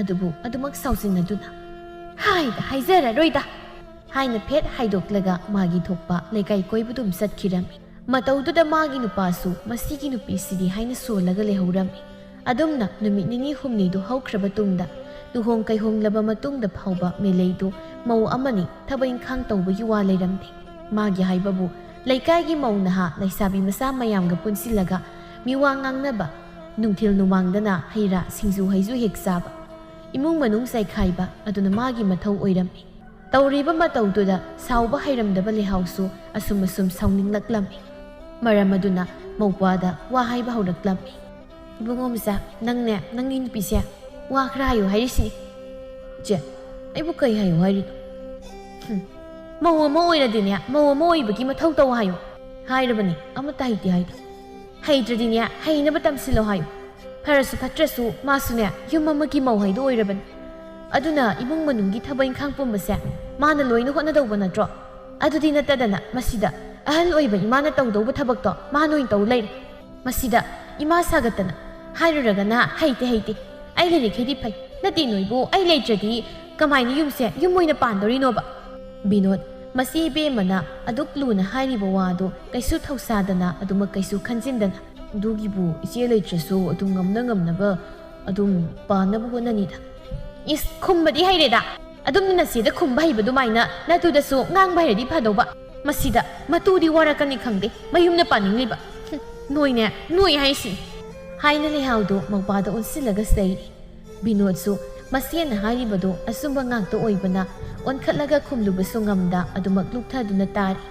ꯑꯗꯨꯕꯨ ꯑꯗꯨꯃꯛ ꯁꯥꯎꯖꯤꯟꯅꯗꯨꯅ ꯍꯥꯏꯖꯔꯔꯣꯏꯗ ꯍꯥꯏꯅ ꯐꯦꯠ ꯍꯥꯏꯗꯣꯛꯂꯒ ꯃꯥꯒꯤ ꯊꯣꯛꯄ ꯂꯩꯀꯥꯏ ꯀꯣꯏꯕꯗꯨꯝ ꯆꯠꯈꯤꯔꯝꯃꯤ ꯃꯇꯧꯗꯨꯗ ꯃꯥꯒꯤ ꯅꯨꯄꯥꯁꯨ ꯃꯁꯤꯒꯤ ꯅꯨꯄꯤꯁꯤꯗꯤ ꯍꯥꯏꯅ ꯁꯣꯜꯂꯒ ꯂꯩꯍꯧꯔꯝꯃꯤ ꯑꯗꯨꯝꯅ ꯅꯨꯃꯤꯠ 2-3ꯅꯤꯗꯨ ꯍꯧꯈ꯭ꯔꯕ ꯇꯨꯡꯗ ꯂꯨꯍꯣꯡ ꯀꯩꯍꯣꯡꯂꯕ ꯃꯇꯨꯡꯗ ꯐꯥꯎꯕ ꯃꯦꯂꯩꯗꯨ ꯃꯧ ꯑꯃꯅꯤ ꯊꯕꯛ ꯏꯪꯈꯥꯡ ꯇꯧꯕꯒꯤ ꯋꯥ ꯂꯩꯔꯝꯗꯦ ꯃꯥꯒꯤ ꯍꯥꯏꯕꯕꯨ ꯂꯩꯀꯥꯏꯒꯤ ꯃꯧ ꯅꯍꯥ ꯂꯩꯁꯥꯕꯤ ꯃꯆꯥ ꯃꯌꯥꯝꯒ ꯄꯨꯟꯁꯤꯜꯂꯒ ꯃꯤꯋꯥ ꯉꯥꯡꯅꯕ ꯅꯨꯡꯊꯤꯜ ꯅꯨꯃꯥꯡꯗꯅ ꯍꯩꯔꯥ ꯁꯤꯡꯖꯨ ꯍꯩꯖꯨ ꯍꯦꯛ ꯆꯥꯕ ꯏꯃꯨꯡ ꯃꯅꯨꯡ ꯆꯥꯏꯈꯥꯏꯕ ꯑꯗꯨꯅ ꯃꯥꯒꯤ ꯃꯊꯧ ꯑꯣꯏꯔꯝꯃꯤ ꯇꯧꯔꯤꯕ ꯃꯇꯧꯗꯨꯗ ꯁꯥꯎꯕ ꯍꯩꯔꯝꯗꯕ ꯂꯩꯍꯥꯎꯁꯨ ꯑꯁꯨꯝ ꯁꯥꯎꯅꯤꯡꯂꯛꯂꯝꯃꯤ ꯃꯔꯝ ꯑꯗꯨꯅ ꯃꯧꯄ꯭ꯋꯥꯗ ꯋꯥ ꯍꯥꯏꯕ ꯍꯧꯔꯛꯂꯝꯃꯤ ꯏꯕꯨꯡꯉꯣ ꯃꯆꯥ ꯅꯪꯅꯦ ꯅꯪꯒꯤ ꯅꯨꯄꯤꯁꯦ ꯋꯥ ꯈꯔ ꯍꯥꯏꯌꯨ ꯍꯥꯏꯔꯤꯁꯤꯅꯤ ꯆꯦ ꯑꯩꯕꯨ ꯀꯩ ꯍꯥꯏꯌꯨ ꯍꯥꯏꯔꯤꯅꯣ ꯃꯧ ꯑꯃ ꯑꯣꯏꯔꯗꯤꯅꯦ ꯃꯧ ꯑꯃ ꯑꯣꯏꯕꯒꯤ ꯃꯊꯧ ꯇꯧ ꯍꯥꯏꯌꯨ ꯍꯥꯏꯔꯕꯅꯤ ꯑꯃꯠꯇ ꯍꯩꯇꯦ ꯍꯥꯏꯗ ꯍꯩꯇ꯭ꯔꯗꯤꯅꯦ ꯍꯩꯅꯕ ꯇꯝꯁꯤꯜꯂꯣ ꯍꯥꯏꯌꯨ ꯐꯔꯁꯨ ꯐꯠꯇ꯭ꯔꯁꯨ ꯃꯥꯁꯨꯅꯦ ꯌꯨꯝ ꯑꯃꯒꯤ ꯃꯧ ꯍꯥꯏꯗꯣ ꯑꯣꯏꯔꯕꯅꯤ ꯑꯗꯨꯅ ꯏꯃꯨꯡ ꯃꯅꯨꯡꯒꯤ ꯊꯕꯛ ꯏꯪꯈꯥꯡ ꯄꯨꯝꯕꯁꯦ ꯃꯥꯅ ꯂꯣꯏꯅ ꯍꯣꯠꯅꯗꯧꯕ ꯅꯠꯇ꯭ꯔꯣ ꯑꯗꯨꯗꯤ ꯅꯠꯇꯗꯅ ꯃꯁꯤꯗ ꯑꯍꯜ ꯑꯣꯏꯕ ꯏꯃꯥꯅ ꯇꯧꯗꯧꯕ ꯊꯕꯛꯇꯣ ꯃꯥꯅ ꯑꯣꯏꯅ ꯇꯧ ꯂꯩꯔꯦ ꯃꯁꯤꯗ ꯏꯃꯥ ꯁꯥꯒꯠꯇꯅ ꯍꯥꯏꯔꯨꯔꯒꯅ ꯍꯩꯇꯦ ꯑꯩ ꯂꯩꯔꯤꯈꯩꯗꯤ ꯐꯩ ꯅꯠꯇꯦ ꯅꯣꯏꯕꯨ ꯑꯩ ꯂꯩꯇ꯭ꯔꯗꯤ ꯀꯃꯥꯏꯅ ꯌꯨꯝꯁꯦ ꯌꯨꯝ ꯑꯣꯏꯅ ꯄꯥꯟꯗꯧꯔꯤꯅꯣꯕ ꯕꯤꯅꯣꯗ ꯃꯁꯤ ꯏꯕꯦꯝꯃꯅ ꯑꯗꯨꯛ ꯂꯨꯅ ꯍꯥꯏꯔꯤꯕ ꯋꯥꯗꯣ ꯀꯩꯁꯨ ꯊꯧꯁꯥꯗꯅ ꯑꯗꯨꯃꯛ ꯀꯩꯁꯨ ꯈꯟꯖꯤꯟꯗꯅ ꯑꯗꯨꯒꯤꯕꯨ ꯏꯆꯦ ꯂꯩꯇ꯭ꯔꯁꯨ ꯑꯗꯨꯝ ꯉꯝꯅꯕ ꯑꯗꯨꯝ ꯄꯥꯅꯕ ꯍꯣꯠꯅꯅꯤꯗ ꯈꯨꯝꯕꯗꯤ ꯍꯩꯔꯦꯗ ꯑꯗꯨꯝ ꯅꯆꯦꯗ ꯈꯨꯝꯕ ꯍꯩꯕ ꯑꯗꯨꯃꯥꯏꯅ ꯅꯇꯨꯗꯁꯨ ꯉꯥꯡꯕ ꯍꯩꯔꯗꯤ ꯐꯗꯧꯕ ꯃꯁꯤꯗ ꯃꯇꯨꯗꯤ ꯋꯥꯔꯛꯀꯅꯤ ꯈꯪꯗꯦ ꯃꯌꯨꯝꯅ ꯄꯥꯅꯤꯡꯂꯤꯕ ꯅꯣꯏꯅꯦ ꯅꯣꯏ ꯍꯥꯏꯁꯤ ꯍꯥꯏꯅ ꯂꯩꯍꯥꯎꯗꯨ ꯃꯧꯄꯥꯗ ꯑꯣꯟꯁꯤꯜꯂꯒ ꯆꯩꯔꯤ ꯕꯤꯅꯣꯗꯁꯨ ꯃꯁꯦꯟꯅ ꯍꯥꯏꯔꯤꯕꯗꯨ ꯑꯆꯨꯝꯕ ꯉꯥꯛꯇ ꯑꯣꯏꯕꯅ ꯑꯣꯟꯈꯠꯂꯒ ꯈꯨꯝꯂꯨꯕꯁꯨ ꯉꯝꯗ ꯑꯗꯨꯃꯛ ꯂꯨꯛꯊꯗꯨꯅ ꯇꯥꯔꯤ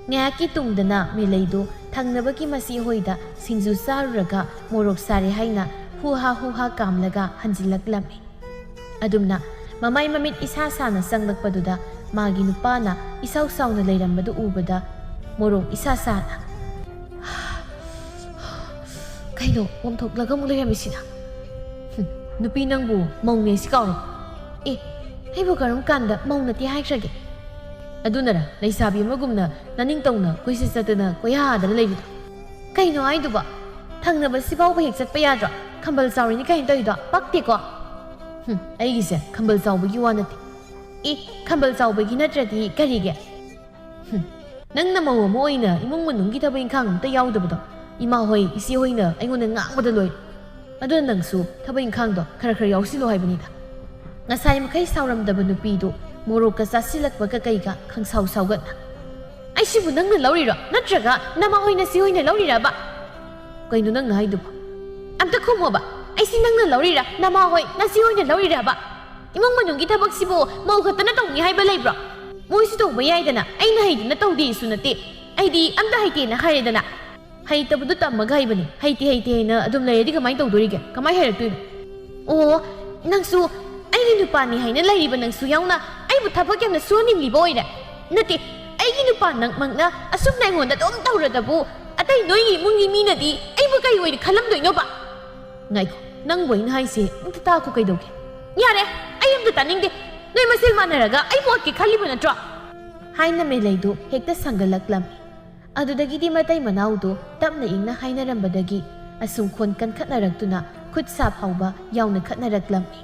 ꯉꯥꯏꯍꯥꯛꯀꯤ ꯇꯨꯡꯗꯅ ꯃꯤꯂꯩꯗꯨ ꯊꯪꯅꯕꯒꯤ ꯃꯆꯤ ꯍꯣꯏꯗ ꯁꯤꯡꯖꯨ ꯆꯥꯔꯨꯔꯒ ꯃꯣꯔꯣꯛ ꯁꯥꯔꯦ ꯍꯥꯏꯅ ꯍꯨꯍꯥ ꯀꯥꯝꯂꯒ ꯍꯟꯖꯤꯜꯂꯛꯂꯝꯃꯤ ꯑꯗꯨꯝꯅ ꯃꯃꯥꯏ ꯃꯃꯤꯠ ꯏꯁꯥ ꯁꯥꯅ ꯆꯪꯂꯛꯄꯗꯨꯗ ꯃꯥꯒꯤ ꯅꯨꯄꯥꯅ ꯏꯁꯥꯎ ꯁꯥꯎꯅ ꯂꯩꯔꯝꯕꯗꯨ ꯎꯕꯗ ꯃꯣꯔꯣꯛ ꯏꯁꯥ ꯁꯥꯅ ꯀꯩꯅꯣ ꯑꯣꯝꯊꯣꯛꯂꯒ ꯑꯃꯨꯛ ꯂꯩꯔꯝꯃꯤꯁꯤꯅ ꯅꯨꯄꯤ ꯅꯪꯕꯨ ꯃꯧꯅꯦ ꯁꯤ ꯀꯥꯎꯔꯣ ꯑꯦ ꯑꯩꯕꯨ ꯀꯔꯝ ꯀꯥꯟꯗ ꯃꯧ ꯅꯠꯇꯦ ꯍꯥꯏꯈ꯭ꯔꯒꯦ ꯑꯗꯨꯅꯔ ꯂꯩꯁꯥꯕꯤ ꯑꯃꯒꯨꯝꯅ ꯅꯅꯤꯡ ꯇꯧꯅ ꯀꯣꯏꯆꯠ ꯆꯠꯇꯅ ꯀꯣꯏꯍꯥꯗꯅ ꯂꯩꯕꯗꯣ ꯀꯩꯅꯣ ꯍꯥꯏꯗꯨꯕ ꯊꯪꯅꯕꯁꯤ ꯐꯥꯎꯕ ꯍꯦꯛ ꯆꯠꯄ ꯌꯥꯗ꯭ꯔꯣ ꯈꯝꯕꯜ ꯆꯥꯎꯔꯤꯅꯤ ꯀꯩꯅꯣ ꯇꯧꯔꯤꯗꯣ ꯄꯛꯇꯦꯀꯣ ꯑꯩꯒꯤꯁꯦ ꯈꯝꯕꯜ ꯆꯥꯎꯕꯒꯤ ꯋꯥ ꯅꯠꯇꯦ ꯑꯦ ꯈꯝꯕꯜ ꯆꯥꯎꯕꯒꯤ ꯅꯠꯇ꯭ꯔꯗꯤ ꯀꯔꯤꯒꯤ ꯅꯪꯅ ꯃꯧ ꯑꯃ ꯑꯣꯏꯅ ꯏꯃꯨꯡ ꯃꯅꯨꯡꯒꯤ ꯊꯕꯛ ꯏꯪꯈꯥꯡ ꯑꯝꯇ ꯌꯥꯎꯗꯕꯗꯣ ꯏꯃꯥ ꯍꯣꯏ ꯏꯆꯦ ꯍꯣꯏꯅ ꯑꯩꯉꯣꯟꯗ ꯉꯥꯡꯕꯗ ꯂꯣꯏꯔꯦ ꯑꯗꯨꯅ ꯅꯪꯁꯨ ꯊꯕꯛ ꯏꯪꯈꯥꯡꯗꯣ ꯈꯔ ꯌꯥꯎꯁꯤꯜꯂꯣ ꯍꯥꯏꯕꯅꯤꯗ ꯉꯁꯥꯏ ꯃꯈꯩ ꯁꯥꯎꯔꯝꯗꯕ ꯅꯨꯄꯤꯗꯨ ꯃꯣꯔꯣꯛꯀ ꯆꯥꯁꯤꯜꯂꯛꯄꯒ ꯀꯩꯒ ꯈꯪꯁꯥꯎ ꯁꯥꯎꯒꯠꯅ ꯑꯩꯁꯤꯕꯨ ꯅꯪꯅ ꯂꯧꯔꯤꯔꯣ ꯅꯠꯇ꯭ꯔꯒ ꯅꯃꯥ ꯍꯣꯏꯅ ꯁꯤ ꯍꯣꯏꯅ ꯂꯧꯔꯤꯔꯕ ꯀꯩꯅꯣ ꯅꯪꯅ ꯍꯥꯏꯗꯨꯕꯣ ꯑꯝꯇ ꯈꯨꯝꯃꯣꯕ ꯑꯩꯁꯤ ꯅꯪꯅ ꯂꯧꯔꯤꯔꯥ ꯅꯃꯥ ꯍꯣꯏ ꯅꯁꯤ ꯍꯣꯏꯅ ꯂꯧꯔꯤꯔꯕ ꯏꯃꯨꯡ ꯃꯅꯨꯡꯒꯤ ꯊꯕꯛꯁꯤꯕꯨ ꯃꯧ ꯈꯛꯇꯅ ꯇꯧꯅꯤ ꯍꯥꯏꯕ ꯂꯩꯕ꯭ꯔꯣ ꯃꯣꯏꯁꯨ ꯇꯧꯕ ꯌꯥꯏꯗꯅ ꯑꯩꯅ ꯍꯩꯗꯅ ꯇꯧꯗꯦꯁꯨ ꯅꯠꯇꯦ ꯑꯩꯗꯤ ꯑꯝꯇ ꯍꯩꯇꯦꯅ ꯍꯥꯏꯔꯦꯗꯅ ꯍꯩꯇꯕꯗꯨ ꯇꯝꯃꯒ ꯍꯩꯕꯅꯤ ꯍꯩꯇꯦ ꯍꯩꯅ ꯑꯗꯨꯝ ꯂꯩꯔꯗꯤ ꯀꯃꯥꯏꯅ ꯇꯧꯗꯣꯔꯤꯒꯦ ꯀꯃꯥꯏꯅ ꯍꯩꯔꯛꯇꯣꯏꯅꯣ ꯑꯣ ꯅꯪꯁꯨ ꯑꯩꯒꯤ ꯅꯨꯄꯥꯅꯤ ꯍꯥꯏꯅ ꯂꯩꯔꯤꯕ ꯅꯪꯁꯨ ꯌꯥꯎꯅ ꯑꯩꯕꯨ ꯊꯕꯛ ꯌꯥꯝꯅ ꯁꯨꯍꯟꯅꯤꯡꯂꯤꯕ ꯑꯣꯏꯔꯦ ꯅꯠꯇꯦ ꯑꯩꯒꯤ ꯅꯨꯄꯥ ꯅꯪꯃꯛꯅ ꯑꯁꯨꯝꯅ ꯑꯩꯉꯣꯟꯗ ꯑꯗꯨꯝ ꯇꯧꯔꯗꯕꯨ ꯑꯇꯩ ꯅꯣꯏꯒꯤ ꯏꯃꯨꯡꯒꯤ ꯃꯤꯅꯗꯤ ꯑꯩꯕꯨ ꯀꯩ ꯑꯣꯏꯅ ꯈꯜꯂꯝꯗꯣꯏꯅꯣꯕ ꯉꯥꯏꯈꯣ ꯅꯪꯕꯨ ꯑꯩꯅ ꯍꯥꯏꯁꯦ ꯑꯝꯇ ꯇꯥꯈꯣ ꯀꯩꯗꯧꯒꯦ ꯌꯥꯔꯦ ꯑꯩ ꯑꯝꯇ ꯇꯥꯅꯤꯡꯗꯦ ꯅꯣꯏ ꯃꯁꯦꯜ ꯃꯥꯟꯅꯔꯒ ꯑꯩ ꯃꯣꯠꯀꯦ ꯈꯜꯂꯤꯕ ꯅꯠꯇ꯭ꯔꯣ ꯍꯥꯏꯅ ꯃꯦꯂꯩꯗꯨ ꯍꯦꯛꯇ ꯁꯪꯒꯠꯂꯛꯂꯝꯃꯤ ꯑꯗꯨꯗꯒꯤꯗꯤ ꯃꯇꯩ ꯃꯅꯥꯎꯗꯨ ꯇꯞꯅ ꯏꯪꯅ ꯍꯥꯏꯅꯔꯝꯕꯗꯒꯤ ꯑꯁꯨꯝ ꯈꯣꯟ ꯀꯟꯈꯠꯅꯔꯛꯇꯨꯅ ꯈꯨꯠ ꯁꯥ ꯐꯥꯎꯕ ꯌꯥꯎꯅ ꯈꯠꯅꯔꯛꯂꯝꯃꯤ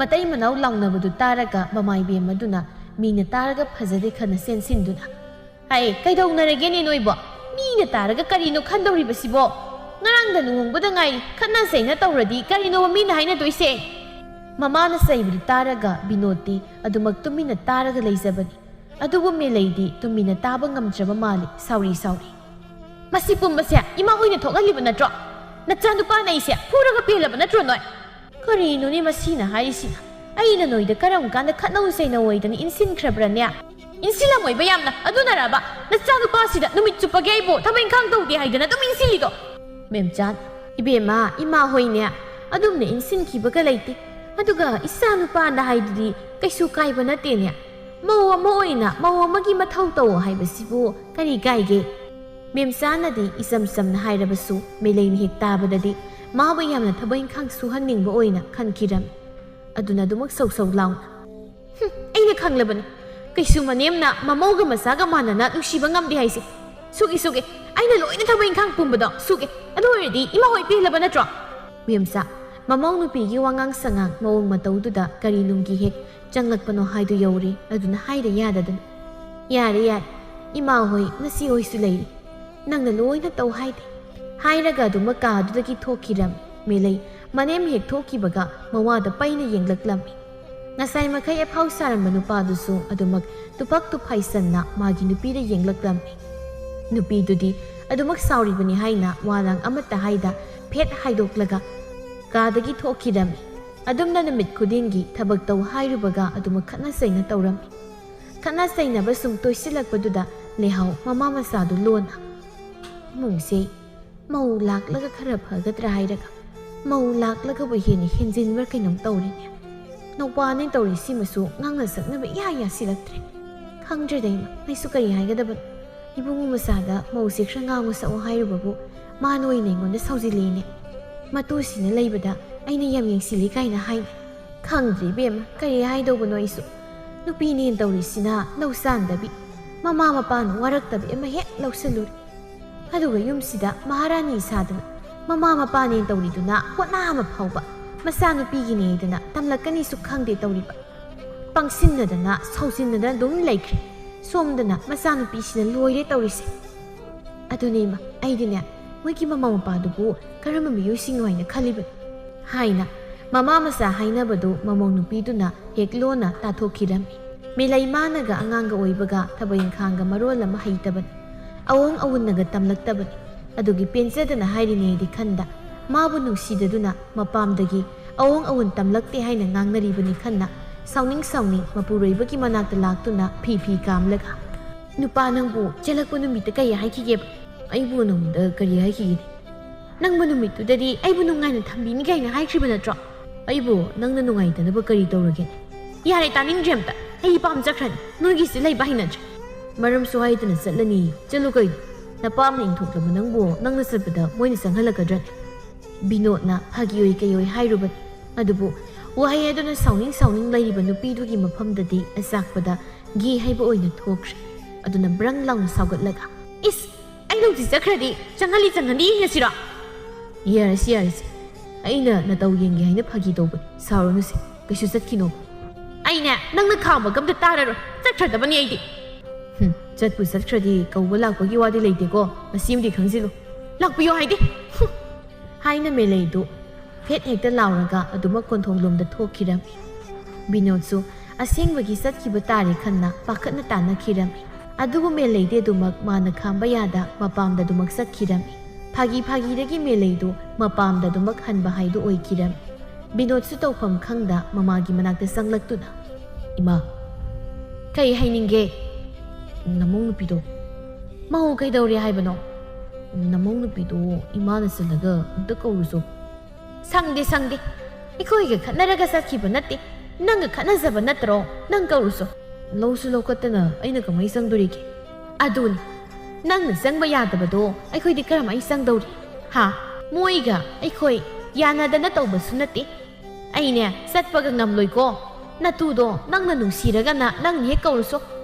ꯃꯇꯩ ꯃꯅꯥꯎ ꯂꯥꯎꯅꯕꯗꯨ ꯇꯥꯔꯒ ꯃꯃꯥꯏꯕꯦꯝ ꯑꯗꯨꯅ ꯃꯤꯅ ꯇꯥꯔꯒ ꯐꯖꯗꯦ ꯈꯟꯅ ꯆꯦꯟꯁꯤꯟꯗꯨꯅ ꯍꯥꯏ ꯀꯩꯗꯧꯅꯔꯒꯦꯅꯦ ꯅꯣꯏꯕꯣ ꯃꯤꯅ ꯇꯥꯔꯒ ꯀꯔꯤꯅꯣ ꯈꯟꯗꯧꯔꯤꯕꯁꯤꯕꯣ ꯉꯔꯥꯡꯗ ꯂꯨꯍꯣꯡꯕꯗ ꯉꯥꯏꯔꯤ ꯈꯠꯅ ꯆꯩꯅ ꯇꯧꯔꯗꯤ ꯀꯔꯤꯅꯣꯕ ꯃꯤꯅ ꯍꯥꯏꯅꯗꯣꯏꯁꯦ ꯃꯃꯥꯅ ꯆꯩꯕꯗꯨ ꯇꯥꯔꯒ ꯕꯤꯅꯣꯗꯇꯤ ꯑꯗꯨꯃꯛ ꯇꯨꯃꯤꯟꯅ ꯇꯥꯔꯒ ꯂꯩꯖꯕꯅꯤ ꯑꯗꯨꯕꯨ ꯃꯦꯂꯩꯗꯤ ꯇꯨꯃꯤꯟꯅ ꯇꯥꯕ ꯉꯝꯗ꯭ꯔꯕ ꯃꯥꯜꯂꯤ ꯁꯥꯎꯔꯤ ꯃꯁꯤ ꯄꯨꯝꯕꯁꯦ ꯏꯃꯥ ꯍꯣꯏꯅ ꯊꯣꯛꯍꯜꯂꯤꯕ ꯅꯠꯇ꯭ꯔꯣ ꯅꯆꯥꯅꯨꯄꯥꯅ ꯑꯩꯁꯦ ꯐꯨꯔꯒ ꯄꯦꯜꯂꯕ ꯅꯠꯇ꯭ꯔꯣ ꯅꯣꯏ ꯀꯔꯤꯅꯣꯅꯦ ꯃꯁꯤꯅ ꯍꯥꯏꯔꯤꯁꯤꯅ ꯑꯩꯅ ꯅꯣꯏꯗ ꯀꯔꯝ ꯀꯥꯟꯗ ꯈꯠꯅꯧ ꯆꯩꯅꯧ ꯏꯟꯁꯤꯟꯈ꯭ꯔꯕ꯭ꯔꯅꯦ ꯏꯟꯁꯤꯜꯂꯝꯃꯣꯏꯕ ꯌꯥꯝꯅ ꯑꯗꯨꯅꯔꯕ ꯅꯆꯥꯅꯨꯄꯥꯁꯤꯗ ꯅꯨꯃꯤꯠ ꯆꯨꯞꯄꯒꯤ ꯑꯩꯕꯨ ꯊꯕꯛ ꯏꯪꯈꯥꯡ ꯇꯧꯗꯦ ꯍꯥꯏꯗꯅ ꯑꯗꯨꯝ ꯏꯟꯁꯤꯜꯂꯤꯗꯣ ꯃꯦꯝꯆꯥꯟ ꯏꯕꯦꯝꯃ ꯏꯃꯥ ꯍꯣꯏꯅꯦ ꯑꯗꯨꯝꯅ ꯏꯟꯁꯤꯟꯈꯤꯕꯒ ꯂꯩꯇꯦ ꯑꯗꯨꯒ ꯏꯆꯥ ꯅꯨꯄꯥꯅ ꯍꯥꯏꯗꯨꯗꯤ ꯀꯩꯁꯨ ꯀꯥꯏꯕ ꯅꯠꯇꯦꯅꯦ ꯃꯧ ꯑꯃ ꯑꯣꯏꯅ ꯃꯧ ꯑꯃꯒꯤ ꯃꯊꯧ ꯇꯧ ꯍꯥꯏꯕꯁꯤꯕꯨ ꯀꯔꯤ ꯀꯥꯏꯒꯦ ꯃꯦꯝꯆꯥꯅꯗꯤ ꯏꯆꯝ ꯆꯝꯅ ꯍꯥꯏꯔꯕꯁꯨ ꯃꯦꯂꯩꯅ ꯍꯦꯛ ꯇꯥꯕꯗꯗꯤ ꯃꯥꯕꯨ ꯌꯥꯝꯅ ꯊꯕꯛ ꯏꯪꯈꯥꯡ ꯁꯨꯍꯟꯅꯤꯡꯕ ꯑꯣꯏꯅ ꯈꯟꯈꯤꯔꯝꯃꯤ ꯑꯗꯨꯅ ꯑꯗꯨꯃꯛ ꯁꯧ ꯂꯥꯎꯅ ꯑꯩꯅ ꯈꯪꯂꯕꯅꯤ ꯀꯩꯁꯨ ꯃꯅꯦꯝꯅ ꯃꯃꯧꯒ ꯃꯆꯥꯒ ꯃꯥꯟꯅꯅ ꯅꯨꯡꯁꯤꯕ ꯉꯝꯗꯦ ꯍꯥꯏꯁꯦ ꯁꯨꯒꯦ ꯑꯩꯅ ꯂꯣꯏꯅ ꯊꯕꯛ ꯏꯪꯈꯥꯡ ꯄꯨꯝꯕꯗꯣ ꯁꯨꯒꯦ ꯑꯗꯨ ꯑꯣꯏꯔꯗꯤ ꯏꯃꯥ ꯍꯣꯏ ꯄꯦꯜꯂꯕ ꯅꯠꯇ꯭ꯔꯣ ꯃꯦꯝꯆꯥ ꯃꯃꯧ ꯅꯨꯄꯤꯒꯤ ꯋꯥꯉꯥꯡ ꯁꯉꯥꯡ ꯃꯑꯣꯡ ꯃꯇꯧꯗꯨꯗ ꯀꯔꯤ ꯅꯨꯡꯒꯤ ꯍꯦꯛ ꯆꯪꯂꯛꯄꯅꯣ ꯍꯥꯏꯗꯨ ꯌꯧꯔꯤ ꯑꯗꯨꯅ ꯍꯥꯏꯔ ꯌꯥꯗꯗꯅ ꯌꯥꯔꯦ ꯏꯃꯥ ꯍꯣꯏ ꯉꯁꯤ ꯍꯣꯏꯁꯨ ꯂꯩꯔꯤ ꯅꯪꯅ ꯂꯣꯏꯅ ꯇꯧ ꯍꯥꯏꯗꯦ ꯍꯥꯏꯔꯒ ꯑꯗꯨꯃꯛ ꯀꯥꯗꯨꯗꯒꯤ ꯊꯣꯛꯈꯤꯔꯝꯃꯤ ꯃꯦꯂꯩ ꯃꯅꯦꯝ ꯍꯦꯛ ꯊꯣꯛꯈꯤꯕꯒ ꯃꯋꯥꯗ ꯄꯩꯅ ꯌꯦꯡꯂꯛꯂꯝꯃꯤ ꯉꯁꯥꯏ ꯃꯈꯩ ꯑꯐꯥꯎ ꯁꯥꯔꯝꯕ ꯅꯨꯄꯥꯗꯨꯁꯨ ꯑꯗꯨꯃꯛ ꯇꯨꯄꯛ ꯇꯨꯐꯥꯏꯁꯟꯅ ꯃꯥꯒꯤ ꯅꯨꯄꯤꯗ ꯌꯦꯡꯂꯛꯂꯝꯃꯤ ꯅꯨꯄꯤꯗꯨꯗꯤ ꯑꯗꯨꯃꯛ ꯁꯥꯎꯔꯤꯕꯅꯤ ꯍꯥꯏꯅ ꯋꯥꯂꯥꯡ ꯑꯃꯠꯇ ꯍꯥꯏꯗ ꯐꯦꯠ ꯍꯥꯏꯗꯣꯛꯂꯒ ꯀꯥꯗꯒꯤ ꯊꯣꯛꯈꯤꯔꯝꯃꯤ ꯑꯗꯨꯝꯅ ꯅꯨꯃꯤꯠ ꯈꯨꯗꯤꯡꯒꯤ ꯊꯕꯛ ꯇꯧ ꯍꯥꯏꯔꯨꯕꯒ ꯑꯗꯨꯃꯛ ꯈꯠꯅ ꯆꯩꯅ ꯇꯧꯔꯝꯃꯤ ꯈꯠꯅ ꯆꯩꯅꯕ ꯁꯨꯝ ꯇꯣꯏꯁꯤꯜꯂꯛꯄꯗꯨꯗ ꯂꯩꯍꯥꯎ ꯃꯃꯥ ꯃꯆꯥꯗꯨ ꯂꯣꯟꯅ ꯏꯃꯨꯡꯁꯦ ꯃꯧ ꯂꯥꯛꯂꯒ ꯈꯔ ꯐꯒꯗ꯭ꯔꯥ ꯍꯥꯏꯔꯒ ꯃꯧ ꯂꯥꯛꯂꯒꯕꯨ ꯍꯦꯟꯅ ꯍꯦꯟꯖꯤꯟꯕ꯭ꯔꯥ ꯀꯩꯅꯣꯝ ꯇꯧꯔꯤꯅꯦ ꯅꯧꯄꯥꯅꯦ ꯇꯧꯔꯤꯁꯤꯃꯁꯨ ꯉꯥꯡꯅ ꯁꯛꯅꯕ ꯌꯥꯁꯤꯜꯂꯛꯇ꯭ꯔꯦ ꯈꯪꯗ꯭ꯔꯦꯗ ꯏꯃꯥ ꯑꯩꯁꯨ ꯀꯔꯤ ꯍꯥꯏꯒꯗꯕꯅꯣ ꯏꯕꯨꯡꯒꯤ ꯃꯆꯥꯗ ꯃꯧꯁꯦ ꯈꯔ ꯉꯥꯡꯉꯨ ꯁꯛꯎ ꯍꯥꯏꯔꯨꯕꯕꯨ ꯃꯥꯅ ꯑꯣꯏꯅ ꯑꯩꯉꯣꯟꯗ ꯁꯥꯎꯖꯤꯜꯂꯤꯅꯦ ꯃꯇꯨꯁꯤꯅ ꯂꯩꯕꯗ ꯑꯩꯅ ꯌꯥꯝ ꯌꯦꯡꯁꯤꯜꯂꯤ ꯀꯥꯏꯅ ꯍꯥꯏꯅꯦ ꯈꯪꯗ꯭ꯔꯤ ꯏꯕꯦꯝꯃ ꯀꯔꯤ ꯍꯥꯏꯗꯧꯕꯅꯣ ꯑꯩꯁꯨ ꯅꯨꯄꯤꯅꯦꯅ ꯇꯧꯔꯤꯁꯤꯅ ꯂꯧ ꯆꯥꯟꯗꯕꯤ ꯃꯃꯥ ꯃꯄꯥꯅ ꯋꯥꯔꯛꯇꯕꯤ ꯑꯃ ꯍꯦꯛ ꯂꯧꯁꯜꯂꯨꯔꯦ ꯑꯗꯨꯒ ꯌꯨꯝꯁꯤꯗ ꯃꯍꯥꯔꯥꯅꯤ ꯁꯥꯗꯅ ꯃꯃꯥ ꯃꯄꯥꯅꯦ ꯇꯧꯔꯤꯗꯨꯅ ꯍꯣꯠꯅ ꯑꯃ ꯐꯥꯎꯕ ꯃꯆꯥꯅꯨꯄꯤꯒꯤꯅꯦꯗꯅ ꯇꯝꯂꯛꯀꯅꯤꯁꯨ ꯈꯪꯗꯦ ꯇꯧꯔꯤꯕ ꯄꯪꯁꯤꯟꯅꯗꯅ ꯁꯥꯎꯖꯤꯟꯅꯗꯅ ꯑꯗꯨꯝ ꯂꯩꯈ꯭ꯔꯦ ꯁꯣꯝꯗꯅ ꯃꯆꯥꯅꯨꯄꯤꯁꯤꯅ ꯂꯣꯏꯔꯦ ꯇꯧꯔꯤꯁꯦ ꯑꯗꯨꯅꯦ ꯏꯃꯥ ꯑꯩꯗꯤꯅꯦ ꯃꯣꯏꯒꯤ ꯃꯃꯥ ꯃꯄꯥꯗꯨꯕꯨ ꯀꯔꯝꯕ ꯃꯤꯑꯣꯏꯁꯤꯡꯅꯣ ꯍꯥꯏꯅ ꯈꯜꯂꯤꯕꯅꯤ ꯍꯥꯏꯅ ꯃꯃꯥ ꯃꯆꯥ ꯍꯥꯏꯅꯕꯗꯨ ꯃꯃꯧ ꯅꯨꯄꯤꯗꯨꯅ ꯍꯦꯛ ꯂꯣꯟꯅ ꯇꯥꯊꯣꯛꯈꯤꯔꯝꯃꯤ ꯃꯤꯂꯩ ꯃꯥꯅꯒ ꯑꯉꯥꯡꯒ ꯑꯣꯏꯕꯒ ꯊꯕꯛ ꯏꯪꯈꯥꯡꯒ ꯃꯔꯣꯜ ꯑꯃ ꯍꯩꯇꯕꯅꯤ ꯑꯋꯣꯡ ꯑꯋꯨꯟꯅꯒ ꯇꯝꯂꯛꯇꯕꯅꯤ ꯑꯗꯨꯒꯤ ꯄꯦꯟꯖꯗꯅ ꯍꯥꯏꯔꯤꯅꯦꯗꯤ ꯈꯟꯗ ꯃꯥꯕꯨ ꯅꯨꯡꯁꯤꯗꯗꯨꯅ ꯃꯄꯥꯝꯗꯒꯤ ꯑꯋꯣꯡ ꯑꯋꯨꯟ ꯇꯝꯂꯛꯇꯦ ꯍꯥꯏꯅ ꯉꯥꯡꯅꯔꯤꯕꯅꯤ ꯈꯟꯅ ꯁꯥꯎꯅꯤꯡ ꯃꯄꯨꯔꯣꯏꯕꯒꯤ ꯃꯅꯥꯛꯇ ꯂꯥꯛꯇꯨꯅ ꯐꯤ ꯀꯥꯝꯂꯒ ꯅꯨꯄꯥ ꯅꯪꯕꯨ ꯆꯦꯜꯂꯛꯄ ꯅꯨꯃꯤꯠꯇ ꯀꯩ ꯍꯥꯏꯈꯤꯒꯦꯕ ꯑꯩꯕꯨ ꯅꯉꯣꯟꯗ ꯀꯔꯤ ꯍꯥꯏꯈꯤꯒꯦ ꯅꯪꯕꯨ ꯅꯨꯃꯤꯠꯇꯨꯗꯗꯤ ꯑꯩꯕꯨ ꯅꯨꯡꯉꯥꯏꯅ ꯊꯝꯕꯤꯅꯤ ꯀꯥꯏꯅ ꯍꯥꯏꯈ꯭ꯔꯤꯕ ꯅꯠꯇ꯭ꯔꯣ ꯑꯩꯕꯨ ꯅꯪꯅ ꯅꯨꯡꯉꯥꯏꯇꯅꯕ ꯀꯔꯤ ꯇꯧꯔꯒꯦ ꯌꯥꯔꯦ ꯇꯥꯅꯤꯡꯗ꯭ꯔꯦ ꯑꯝꯇ ꯑꯩ ꯄꯥꯝ ꯆꯠꯈ꯭ꯔꯅꯤ ꯅꯣꯏꯒꯤꯁꯤ ꯂꯩꯕ ꯍꯩꯅꯗ꯭ꯔꯦ ꯃꯔꯝꯁꯨ ꯍꯥꯏꯗꯅ ꯆꯠꯂꯅꯤ ꯆꯠꯂꯨ ꯀꯩꯅꯣ ꯅꯄꯥꯝꯅ ꯏꯟꯊꯣꯛꯂꯕ ꯅꯪꯕꯨ ꯅꯪꯅ ꯆꯠꯄꯗ ꯃꯣꯏꯅ ꯆꯪꯍꯜꯂꯛꯀꯗ꯭ꯔꯅꯤ ꯕꯤꯅꯣꯗꯅ ꯐꯥꯒꯤ ꯑꯣꯏ ꯀꯩ ꯑꯣꯏ ꯍꯥꯏꯔꯨꯕꯅꯤ ꯑꯗꯨꯕꯨ ꯋꯥꯍꯩ ꯑꯗꯨꯅ ꯁꯥꯎꯅꯤꯡ ꯂꯩꯔꯤꯕ ꯅꯨꯄꯤꯗꯨꯒꯤ ꯃꯐꯝꯗꯗꯤ ꯑꯆꯥꯛꯄꯗ ꯒꯤ ꯍꯥꯏꯕ ꯑꯣꯏꯅ ꯊꯣꯛꯈ꯭ꯔꯦ ꯑꯗꯨꯅ ꯕ꯭ꯔꯪ ꯂꯥꯎꯅ ꯁꯥꯎꯒꯠꯂꯒ ꯏꯁ ꯑꯩ ꯅꯨꯡꯇꯤ ꯆꯠꯈ꯭ꯔꯗꯤ ꯆꯪꯍꯜꯂꯤ ꯌꯦꯡꯉꯁꯤꯔꯣ ꯌꯥꯔꯁꯤ ꯑꯩꯅ ꯅꯇꯧ ꯌꯦꯡꯒꯦ ꯍꯥꯏꯅ ꯐꯥꯒꯤ ꯇꯧꯕꯅꯤ ꯁꯥꯎꯔꯅꯨꯁꯦ ꯀꯩꯁꯨ ꯆꯠꯈꯤꯅꯣ ꯑꯩꯅꯦ ꯅꯪꯅ ꯈꯥꯝꯕꯒ ꯑꯝꯇ ꯇꯥꯔꯔꯣꯏ ꯆꯠꯈ꯭ꯔꯗꯕꯅꯤ ꯑꯩꯗꯤ ꯆꯠꯄꯨ ꯆꯠꯈ꯭ꯔꯗꯤ ꯀꯧꯕ ꯂꯥꯛꯄꯒꯤ ꯋꯥꯗꯤ ꯂꯩꯇꯦꯀꯣ ꯃꯁꯤꯃꯗꯤ ꯈꯪꯖꯤꯜꯂꯨ ꯂꯥꯛꯄꯤꯌꯣ ꯍꯥꯏꯗꯤ ꯍꯥꯏꯅ ꯃꯦꯂꯩꯗꯨ ꯐꯦꯠ ꯍꯦꯛꯇ ꯂꯥꯎꯔꯒ ꯑꯗꯨꯃꯛ ꯀꯣꯟꯊꯣꯡꯂꯣꯝꯗ ꯊꯣꯛꯈꯤꯔꯝꯃꯤ ꯕꯤꯅꯣꯗꯁꯨ ꯑꯁꯦꯡꯕꯒꯤ ꯆꯠꯈꯤꯕ ꯇꯥꯔꯦ ꯈꯟꯅ ꯄꯥꯈꯠꯅ ꯇꯥꯟꯅꯈꯤꯔꯝꯃꯤ ꯑꯗꯨꯕꯨ ꯃꯦꯂꯩꯗꯤ ꯑꯗꯨꯃꯛ ꯃꯥꯅ ꯈꯥꯝꯕ ꯌꯥꯗ ꯃꯄꯥꯝꯗ ꯑꯗꯨꯃꯛ ꯆꯠꯈꯤꯔꯝꯃꯤ ꯐꯥꯒꯤꯗꯒꯤ ꯃꯦꯂꯩꯗꯨ ꯃꯄꯥꯝꯗ ꯑꯗꯨꯃꯛ ꯍꯟꯕ ꯍꯥꯏꯗꯨ ꯑꯣꯏꯈꯤꯔꯝꯃꯤ ꯕꯤꯅꯣꯗꯁꯨ ꯇꯧꯐꯝ ꯈꯪꯗ ꯃꯃꯥꯒꯤ ꯃꯅꯥꯛꯇ ꯆꯪꯂꯛꯇꯨꯅ ꯏꯃꯥ ꯀꯩ ꯍꯥꯏꯅꯤꯡꯒꯦ ꯅꯃꯧ ꯅꯨꯄꯤꯗꯣ ꯃꯧ ꯀꯩꯗꯧꯔꯦ ꯍꯥꯏꯕꯅꯣ ꯅꯃꯧ ꯅꯨꯄꯤꯗꯣ ꯏꯃꯥꯅ ꯆꯠꯂꯒ ꯑꯝꯇ ꯀꯧꯔꯨꯁꯣ ꯁꯪꯗꯦ ꯑꯩꯈꯣꯏꯒ ꯈꯠꯅꯔꯒ ꯆꯠꯈꯤꯕ ꯅꯠꯇꯦ ꯅꯪꯒ ꯈꯠꯅꯖꯕ ꯅꯠꯇ꯭ꯔꯣ ꯅꯪ ꯀꯧꯔꯨꯁꯣ ꯂꯧꯁꯨ ꯂꯧꯈꯠꯇꯅ ꯑꯩꯅ ꯀꯃꯥꯏ ꯆꯪꯗꯣꯔꯤꯒꯦ ꯑꯗꯨꯅꯤ ꯅꯪꯅ ꯆꯪꯕ ꯌꯥꯗꯕꯗꯣ ꯑꯩꯈꯣꯏꯗꯤ ꯀꯔꯝꯍꯥꯏꯅ ꯆꯪꯗꯧꯔꯤ ꯃꯣꯏꯒ ꯑꯩꯈꯣꯏ ꯌꯥꯅꯗꯅ ꯇꯧꯕꯁꯨ ꯅꯠꯇꯦ ꯑꯩꯅꯦ ꯆꯠꯄꯒ ꯉꯝꯂꯣꯏꯀꯣ ꯅꯇꯨꯗꯣ ꯅꯪꯅ ꯅꯨꯡꯁꯤꯔꯒꯅ ꯅꯪꯅ ꯍꯦꯛ ꯀꯧꯔꯨꯁꯣ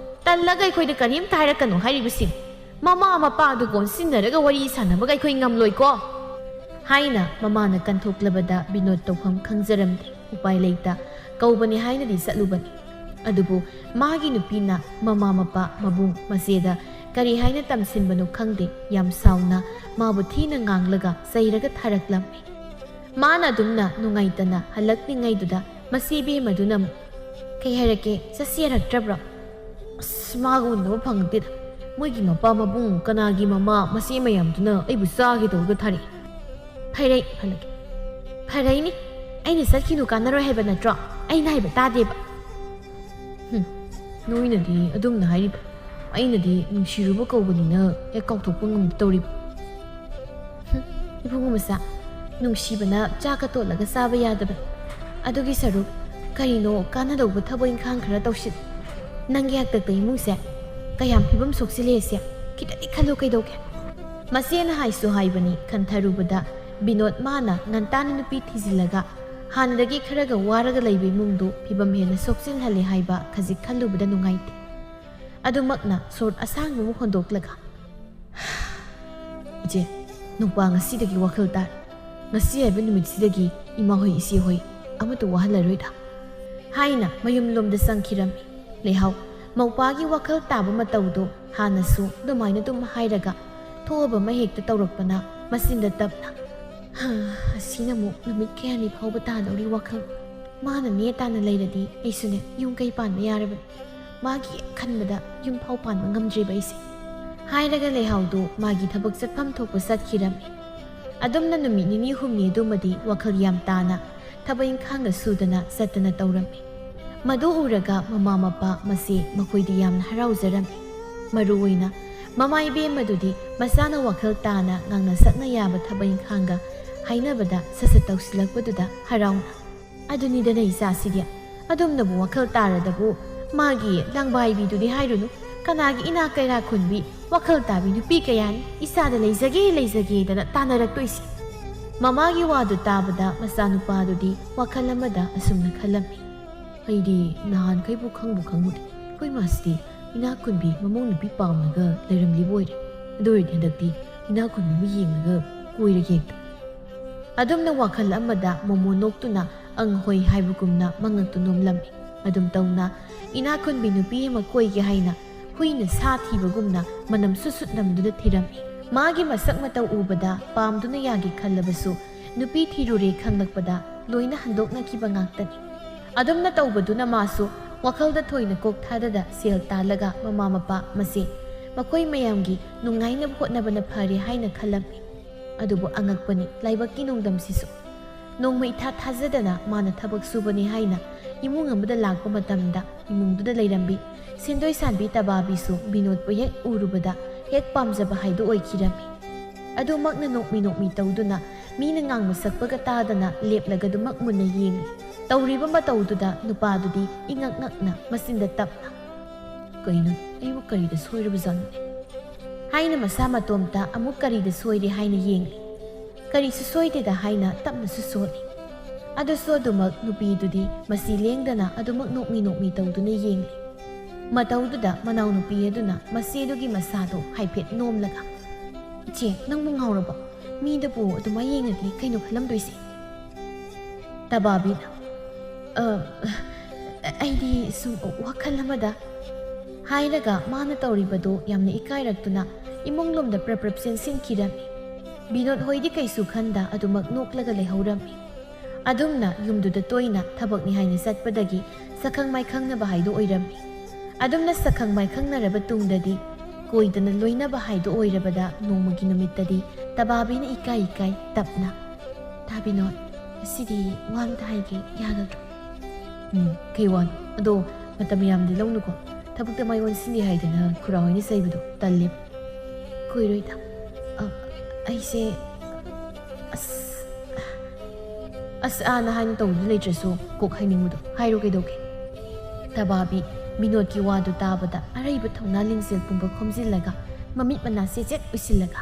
ꯇꯜꯂꯒ ꯑꯩꯈꯣꯏꯗ ꯀꯔꯤꯝꯇ ꯍꯥꯏꯔꯛꯀꯅꯣ ꯍꯥꯏꯔꯤꯕꯁꯤꯡ ꯃꯃꯥ ꯃꯄꯥꯗꯨ ꯀꯣꯟꯁꯤꯟꯅꯔꯒ ꯋꯥꯔꯤ ꯁꯥꯟꯅꯕꯒ ꯑꯩꯈꯣꯏ ꯉꯝꯂꯣꯏꯀꯣ ꯍꯥꯏꯅ ꯃꯃꯥꯅ ꯀꯟꯊꯣꯛꯂꯕꯗ ꯕꯤꯅꯣꯗ ꯇꯧꯐꯝ ꯈꯪꯖꯔꯝꯗꯦ ꯎꯄꯥꯏ ꯂꯩꯇ ꯀꯧꯕꯅꯤ ꯍꯥꯏꯅꯗꯤ ꯆꯠꯂꯨꯕꯅꯤ ꯑꯗꯨꯕꯨ ꯃꯥꯒꯤ ꯅꯨꯄꯤꯅ ꯃꯃꯥ ꯃꯄꯥ ꯃꯕꯨꯡ ꯃꯆꯦꯗ ꯀꯔꯤ ꯍꯥꯏꯅ ꯇꯝꯁꯤꯟꯕꯅꯣ ꯈꯪꯗꯦ ꯌꯥꯝ ꯁꯥꯎꯅ ꯃꯥꯕꯨ ꯊꯤꯅ ꯉꯥꯡꯂꯒ ꯆꯩꯔꯒ ꯊꯥꯔꯛꯂꯝꯃꯤ ꯃꯥꯅ ꯑꯗꯨꯝꯅ ꯅꯨꯡꯉꯥꯏꯇꯅ ꯍꯜꯂꯛꯂꯤꯉꯩꯗꯨꯗ ꯃꯁꯤ ꯏꯕꯦꯝꯃꯗꯨꯅ ꯑꯃꯨꯛ ꯀꯩ ꯍꯥꯏꯔꯛꯀꯦ ꯆꯠꯁꯤ ꯌꯥꯔꯛꯇ꯭ꯔꯕ꯭ꯔꯣ ꯑꯁ ꯃꯥꯒ ꯎꯅꯕ ꯐꯪꯗꯦꯗ ꯃꯣꯏꯒꯤ ꯃꯄꯥ ꯃꯕꯨꯡ ꯀꯅꯥꯒꯤ ꯃꯃꯥ ꯃꯆꯦ ꯃꯌꯥꯝꯗꯨꯅ ꯑꯩꯕꯨ ꯆꯥꯒꯦ ꯇꯧꯔꯒ ꯊꯥꯔꯛꯏ ꯐꯔꯩꯅꯤ ꯑꯩꯅ ꯆꯠꯈꯤꯅꯨ ꯀꯥꯟꯅꯔꯣꯏ ꯍꯥꯏꯕ ꯅꯠꯇ꯭ꯔꯣ ꯑꯩꯅ ꯍꯥꯏꯕ ꯇꯥꯗꯦꯕ ꯅꯣꯏꯅꯗꯤ ꯑꯗꯨꯝꯅ ꯍꯥꯏꯔꯤꯕ ꯑꯩꯅꯗꯤ ꯅꯨꯡꯁꯤꯔꯨꯕ ꯀꯧꯕꯅꯤꯅ ꯍꯦꯛ ꯀꯥꯎꯊꯣꯛꯄ ꯉꯝꯗ ꯇꯧꯔꯤꯕ ꯏꯕꯨꯡꯉꯣ ꯃꯆꯥ ꯅꯨꯡꯁꯤꯕꯅ ꯆꯥꯛꯀ ꯇꯣꯠꯂꯒ ꯆꯥꯕ ꯌꯥꯗꯕꯅꯤ ꯑꯗꯨꯒꯤ ꯁꯔꯨꯛ ꯀꯔꯤꯅꯣ ꯀꯥꯟꯅꯗꯧꯕ ꯊꯕꯛ ꯏꯪꯈꯥꯡ ꯈꯔ ꯇꯧꯁꯤꯜ ꯅꯪꯒꯤ ꯍꯥꯛꯇꯛꯇ ꯏꯃꯨꯡꯁꯦ ꯀꯌꯥꯝ ꯐꯤꯕꯝ ꯁꯣꯛꯆꯤꯜꯂꯦꯁꯦ ꯈꯤꯇꯗꯤ ꯈꯜꯂꯨ ꯀꯩꯗꯧꯒꯦ ꯃꯆꯦꯅ ꯍꯥꯏꯁꯨ ꯍꯥꯏꯕꯅꯤ ꯈꯟꯊꯔꯨꯕꯗ ꯕꯤꯅꯣꯗ ꯃꯥꯅ ꯉꯟꯇꯥꯅ ꯅꯨꯄꯤ ꯊꯤꯖꯤꯜꯂꯒ ꯍꯥꯟꯅꯗꯒꯤ ꯈꯔꯒ ꯋꯥꯔꯒ ꯂꯩꯕ ꯏꯃꯨꯡꯗꯨ ꯐꯤꯕꯝ ꯍꯦꯟꯅ ꯁꯣꯛꯆꯤꯜꯍꯜꯂꯦ ꯍꯥꯏꯕ ꯈꯖꯤꯛ ꯈꯜꯂꯨꯕꯗ ꯅꯨꯡꯉꯥꯏꯇꯦ ꯑꯗꯨꯃꯛꯅ ꯁꯣꯔꯠ ꯑꯁꯥꯡꯕ ꯑꯃ ꯍꯣꯟꯗꯣꯛꯂꯒ ꯏꯆꯦ ꯅꯨꯄꯥ ꯉꯁꯤꯗꯒꯤ ꯋꯥꯈꯜ ꯇꯥꯔꯦ ꯉꯁꯤ ꯍꯥꯏꯕ ꯅꯨꯃꯤꯠꯁꯤꯗꯒꯤ ꯏꯃꯥꯍꯣꯏ ꯏꯆꯦꯍꯣꯏ ꯑꯃꯠꯇ ꯋꯥꯍꯜꯂꯔꯣꯏꯗ ꯍꯥꯏꯅ ꯃꯌꯨꯝꯂꯣꯝꯗ ꯆꯪꯈꯤꯔꯝꯃꯤ ꯂꯩꯍꯥꯎ ꯃꯧꯄꯥꯒꯤ ꯋꯥꯈꯜ ꯇꯥꯕ ꯃꯇꯧꯗꯣ ꯍꯥꯟꯅꯁꯨ ꯑꯗꯨꯃꯥꯏꯅ ꯑꯗꯨꯝ ꯍꯥꯏꯔꯒ ꯊꯣꯛꯑꯕ ꯑꯃ ꯍꯦꯛꯇ ꯇꯧꯔꯛꯄꯅ ꯃꯆꯤꯟꯗ ꯇꯞꯅ ꯑꯁꯤꯅ ꯑꯃꯨꯛ ꯅꯨꯃꯤꯠ ꯀꯌꯥꯅꯤ ꯐꯥꯎꯕ ꯇꯥꯗꯧꯔꯤ ꯋꯥꯈꯜ ꯃꯥꯅ ꯅꯦ ꯇꯥꯅ ꯂꯩꯔꯗꯤ ꯑꯩꯁꯨꯅꯦ ꯌꯨꯝ ꯀꯩ ꯄꯥꯟꯕ ꯌꯥꯔꯕꯅꯤ ꯃꯥꯒꯤ ꯈꯟꯕꯗ ꯌꯨꯝ ꯐꯥꯎ ꯄꯥꯟꯕ ꯉꯝꯗ꯭ꯔꯤꯕ ꯑꯩꯁꯦ ꯍꯥꯏꯔꯒ ꯂꯩꯍꯥꯎꯗꯨ ꯃꯥꯒꯤ ꯊꯕꯛ ꯆꯠꯐꯝ ꯊꯣꯛꯄ ꯆꯠꯈꯤꯔꯝꯃꯤ ꯑꯗꯨꯝꯅ ꯅꯨꯃꯤꯠ ꯅꯤꯅꯤ ꯍꯨꯝꯅꯤ ꯑꯗꯨꯃꯗꯤ ꯋꯥꯈꯜ ꯌꯥꯝ ꯇꯥꯅ ꯊꯕꯛ ꯏꯪꯈꯥꯡꯒ ꯁꯨꯗꯅ ꯆꯠꯇꯅ ꯇꯧꯔꯝꯃꯤ ꯃꯗꯨ ꯎꯔꯒ ꯃꯃꯥ ꯃꯄꯥ ꯃꯆꯦ ꯃꯈꯣꯏꯗꯤ ꯌꯥꯝꯅ ꯍꯔꯥꯎꯖꯔꯝꯃꯤ ꯃꯔꯨꯑꯣꯏꯅ ꯃꯃꯥ ꯏꯕꯦꯝꯃꯗꯨꯗꯤ ꯃꯆꯥꯅ ꯋꯥꯈꯜ ꯇꯥꯅ ꯉꯥꯡꯅ ꯁꯛꯅ ꯌꯥꯕ ꯊꯕꯛ ꯏꯪꯈꯥꯡꯒ ꯍꯥꯏꯅꯕꯗ ꯁꯠ ꯇꯧꯁꯤꯜꯂꯛꯄꯗꯨꯗ ꯍꯔꯥꯎꯅ ꯑꯗꯨꯅꯤꯗꯅ ꯏꯆꯥꯁꯤꯗꯤ ꯑꯗꯨꯝꯅꯕꯨ ꯋꯥꯈꯜ ꯇꯥꯔꯗꯕꯨ ꯃꯥꯒꯤ ꯂꯥꯡꯕꯥꯏꯕꯤꯗꯨꯗꯤ ꯍꯥꯏꯔꯨꯅꯨ ꯀꯅꯥꯒꯤ ꯏꯅꯥꯛ ꯀꯩꯔꯥꯛ ꯈꯨꯟꯕꯤ ꯋꯥꯈꯜ ꯇꯥꯕꯤ ꯅꯨꯄꯤ ꯀꯌꯥꯅꯤ ꯏꯆꯥꯗ ꯂꯩꯖꯒꯦꯗꯅ ꯇꯥꯟꯅꯔꯛꯇꯣꯏꯁꯤ ꯃꯃꯥꯒꯤ ꯋꯥꯗꯨ ꯇꯥꯕꯗ ꯃꯆꯥꯅꯨꯄꯥꯗꯨꯗꯤ ꯋꯥꯈꯜ ꯑꯃꯗ ꯑꯁꯨꯝꯅ ꯈꯜꯂꯝꯃꯤ ꯑꯩꯗꯤ ꯅꯍꯥꯟꯈꯩꯕꯨ ꯈꯪꯉꯨꯗꯦ ꯑꯩꯈꯣꯏ ꯃꯥꯁꯤꯗꯤ ꯏꯅꯥꯛ ꯈꯨꯟꯕꯤ ꯃꯃꯧ ꯅꯨꯄꯤ ꯄꯥꯝꯃꯒ ꯂꯩꯔꯝꯂꯤꯕ ꯑꯣꯏꯔꯦ ꯑꯗꯨ ꯑꯣꯏꯔꯗꯤ ꯍꯟꯗꯛꯇꯤ ꯏꯅꯥꯛ ꯈꯨꯟꯕꯤ ꯑꯃ ꯌꯦꯡꯉꯒ ꯀꯣꯏꯔꯒꯦ ꯍꯦꯛꯇ ꯑꯗꯨꯝꯅ ꯋꯥꯈꯜ ꯑꯃꯗ ꯃꯣꯃꯣ ꯅꯣꯛꯇꯨꯅ ꯑꯪꯍꯣꯏ ꯍꯥꯏꯕꯒꯨꯝꯅ ꯃꯉꯛꯇꯨ ꯅꯣꯝꯂꯝꯃꯤ ꯑꯗꯨꯝ ꯇꯧꯅ ꯏꯅꯥꯛ ꯈꯨꯟꯕꯤ ꯅꯨꯄꯤ ꯑꯃ ꯀꯣꯏꯒꯦ ꯍꯥꯏꯅ ꯍꯨꯏꯅ ꯁꯥ ꯊꯤꯕꯒꯨꯝꯅ ꯃꯅꯝ ꯁꯨꯠ ꯅꯝꯗꯨꯅ ꯊꯤꯔꯝꯃꯤ ꯃꯥꯒꯤ ꯃꯁꯛ ꯃꯇꯧ ꯎꯕꯗ ꯄꯥꯝꯗꯨꯅ ꯌꯥꯒꯦ ꯈꯜꯂꯕꯁꯨ ꯅꯨꯄꯤ ꯊꯤꯔꯨꯔꯦ ꯈꯪꯂꯛꯄꯗ ꯂꯣꯏꯅ ꯍꯟꯗꯣꯛꯅꯈꯤꯕ ꯉꯥꯛꯇꯅꯤ ꯑꯗꯨꯝꯅ ꯇꯧꯕꯗꯨꯅ ꯃꯥꯁꯨ ꯋꯥꯈꯜꯗ ꯊꯣꯏꯅ ꯀꯣꯛ ꯊꯥꯗꯗ ꯁꯦꯜ ꯇꯥꯜꯂꯒ ꯃꯃꯥ ꯃꯄꯥ ꯃꯁꯤ ꯃꯈꯣꯏ ꯃꯌꯥꯝꯒꯤ ꯅꯨꯡꯉꯥꯏꯅꯕ ꯍꯣꯠꯅꯕꯅ ꯐꯔꯦ ꯍꯥꯏꯅ ꯈꯜꯂꯝꯃꯤ꯫ ꯑꯗꯨꯕꯨ ꯑꯉꯛꯄꯅꯤ ꯂꯥꯏꯕꯛꯀꯤ ꯅꯣꯡꯗꯝꯁꯤꯁꯨ꯫ ꯅꯣꯡꯃ ꯏꯊꯥ ꯊꯥꯖꯗꯅ ꯃꯥꯅ ꯊꯕꯛ ꯁꯨꯕꯅꯤ ꯍꯥꯏꯅ ꯏꯃꯨꯡ ꯑꯃꯗ ꯂꯥꯛꯄ ꯃꯇꯝꯗ ꯏꯃꯨꯡꯗꯨꯗ ꯂꯩꯔꯝꯕꯤ ꯁꯦꯟꯗꯣꯏ ꯁꯥꯟꯕꯤ ꯇꯕꯥꯕꯤꯁꯨ ꯕꯤꯅꯣꯗꯄꯨ ꯍꯦꯛ ꯎꯔꯨꯕꯗ ꯍꯦꯛ ꯄꯥꯝꯖꯕ ꯍꯥꯏꯗꯨ ꯑꯣꯏꯈꯤꯔꯝꯃꯤ꯫ ꯑꯗꯨꯃꯛꯅ ꯅꯣꯛꯃꯤ ꯇꯧꯗꯨꯅ ꯃꯤꯅ ꯉꯥꯡꯕ ꯁꯛꯄꯒ ꯇꯥꯗꯅ ꯂꯦꯞꯂꯒ ꯑꯗꯨꯃꯛ ꯃꯨꯟꯅ ꯌꯦꯡꯂꯤ꯫ ꯇꯧꯔꯤꯕ ꯃꯇꯧꯗꯨꯗ ꯅꯨꯄꯥꯗꯨꯗꯤ ꯏꯉꯛ ꯉꯛꯅ ꯃꯆꯤꯟꯗ ꯇꯞꯅ "ꯀꯩꯅꯣ ꯑꯩꯕꯨ ꯀꯔꯤꯗ ꯁꯣꯏꯔꯕꯖꯥꯠꯅꯣꯅꯦ?" ꯍꯥꯏꯅ ꯃꯁꯥ ꯃꯇꯣꯝꯇ ꯑꯃꯨꯛ ꯀꯔꯤꯗ ꯁꯣꯏꯔꯦ ꯍꯥꯏꯅ ꯌꯦꯡꯂꯤ꯫ ꯀꯔꯤꯁꯨ ꯁꯣꯏꯗꯦꯗ ꯍꯥꯏꯅ ꯇꯞꯅꯁꯨ ꯁꯣꯜꯂꯤ꯫ ꯑꯗꯨꯁꯨ ꯑꯗꯨꯃꯛ ꯅꯨꯄꯤꯗꯨꯗꯤ ꯃꯁꯤ ꯂꯦꯡꯗꯅ ꯑꯗꯨꯃꯛ ꯅꯣꯛꯃꯤ ꯇꯧꯗꯨꯅ ꯌꯦꯡꯂꯤ꯫ ꯃꯇꯧꯗꯨꯗ ꯃꯅꯥꯎꯅꯨꯄꯤ ꯑꯗꯨꯅ ꯃꯆꯦꯗꯨꯒꯤ ꯃꯁꯥꯗꯣ ꯍꯥꯏꯐꯦꯠ ꯅꯣꯝꯂꯒ "ꯏꯆꯦ ꯅꯪꯕꯨ ꯉꯥꯎꯔꯕꯣ? ꯃꯤꯗꯨꯕꯨ ꯑꯗꯨꯃꯥꯏ ꯌꯦꯡꯉꯗꯤ ꯀꯩꯅꯣ ꯈꯜꯂꯝꯗꯣꯏꯁꯦ?" ꯇꯕꯥꯕꯤꯅ "ꯑꯩꯗꯤ ꯁꯨꯝ ꯋꯥꯈꯜ ꯑꯃꯗ" ꯍꯥꯏꯔꯒ ꯃꯥꯅ ꯇꯧꯔꯤꯕꯗꯣ ꯌꯥꯝꯅ ꯏꯀꯥꯏꯔꯛꯇꯨꯅ ꯏꯃꯨꯡꯂꯣꯝꯗ ꯄ꯭ꯔꯞ ꯆꯦꯟꯁꯤꯟꯈꯤꯔꯝꯃꯤ꯫ ꯕꯤꯅꯣꯗ ꯍꯣꯏꯗꯤ ꯀꯩꯁꯨ ꯈꯟꯗ ꯑꯗꯨꯃꯛ ꯅꯣꯛꯂꯒ ꯂꯩꯍꯧꯔꯝꯃꯤ꯫ ꯑꯗꯨꯝꯅ ꯌꯨꯝꯗꯨꯗ ꯇꯣꯏꯅ ꯊꯕꯛꯅꯤ ꯍꯥꯏꯅ ꯆꯠꯄꯗꯒꯤ ꯁꯛꯈꯪ ꯃꯥꯏꯈꯪꯅꯕ ꯍꯥꯏꯗꯨ ꯑꯣꯏꯔꯝꯃꯤ꯫ ꯑꯗꯨꯝꯅ ꯁꯛꯈꯪ ꯃꯥꯏꯈꯪꯅꯔꯕ ꯇꯨꯡꯗꯗꯤ ꯀꯣꯏꯗꯅ ꯂꯣꯏꯅꯕ ꯍꯥꯏꯗꯨ ꯑꯣꯏꯔꯕꯗ ꯅꯣꯡꯃꯒꯤ ꯅꯨꯃꯤꯠꯇꯗꯤ ꯇꯕꯥꯕꯤꯅ ꯏꯀꯥꯏ ꯇꯞꯅ "ꯗꯥ ꯕꯤꯅꯣꯗ, ꯉꯁꯤꯗꯤ ꯋꯥ ꯑꯝꯇ ꯍꯥꯏꯒꯦ ꯌꯥꯒꯗ꯭ꯔꯣ?" "ꯀꯩ ꯋꯥꯅꯣ? ꯑꯗꯣ ꯃꯇꯝ ꯌꯥꯝꯗꯤ ꯂꯧꯅꯨꯀꯣ. ꯊꯕꯛꯇ ꯃꯥꯏ ꯑꯣꯟꯁꯤꯟꯅꯤ ꯍꯥꯏꯗꯅ ꯈꯨꯔꯥ ꯍꯣꯏꯅ ꯆꯩꯕꯗꯣ ꯇꯜꯂꯦꯕ." "ꯀꯨꯏꯔꯣꯏꯗ. ꯑꯩꯁꯦ ꯑꯁ ꯍꯥꯏꯅ ꯇꯧꯕꯗꯨ ꯂꯩꯇ꯭ꯔꯁꯨ ꯀꯣꯛ ꯍꯥꯏꯅꯤꯡꯕꯗꯣ ꯍꯥꯏꯔꯣ ꯀꯩꯗꯧꯒꯦ?" ꯇꯕꯥꯕꯤ ꯕꯤꯅꯣꯗꯀꯤ ꯋꯥꯗꯨ ꯇꯥꯕꯗ ꯑꯔꯩꯕ ꯊꯧꯅꯥ ꯂꯤꯡꯖꯦꯜ ꯄꯨꯝꯕ ꯈꯣꯝꯖꯤꯜꯂꯒ ꯃꯃꯤꯠ ꯃꯅꯥ ꯆꯦꯠ ꯎꯏꯁꯤꯜꯂꯒ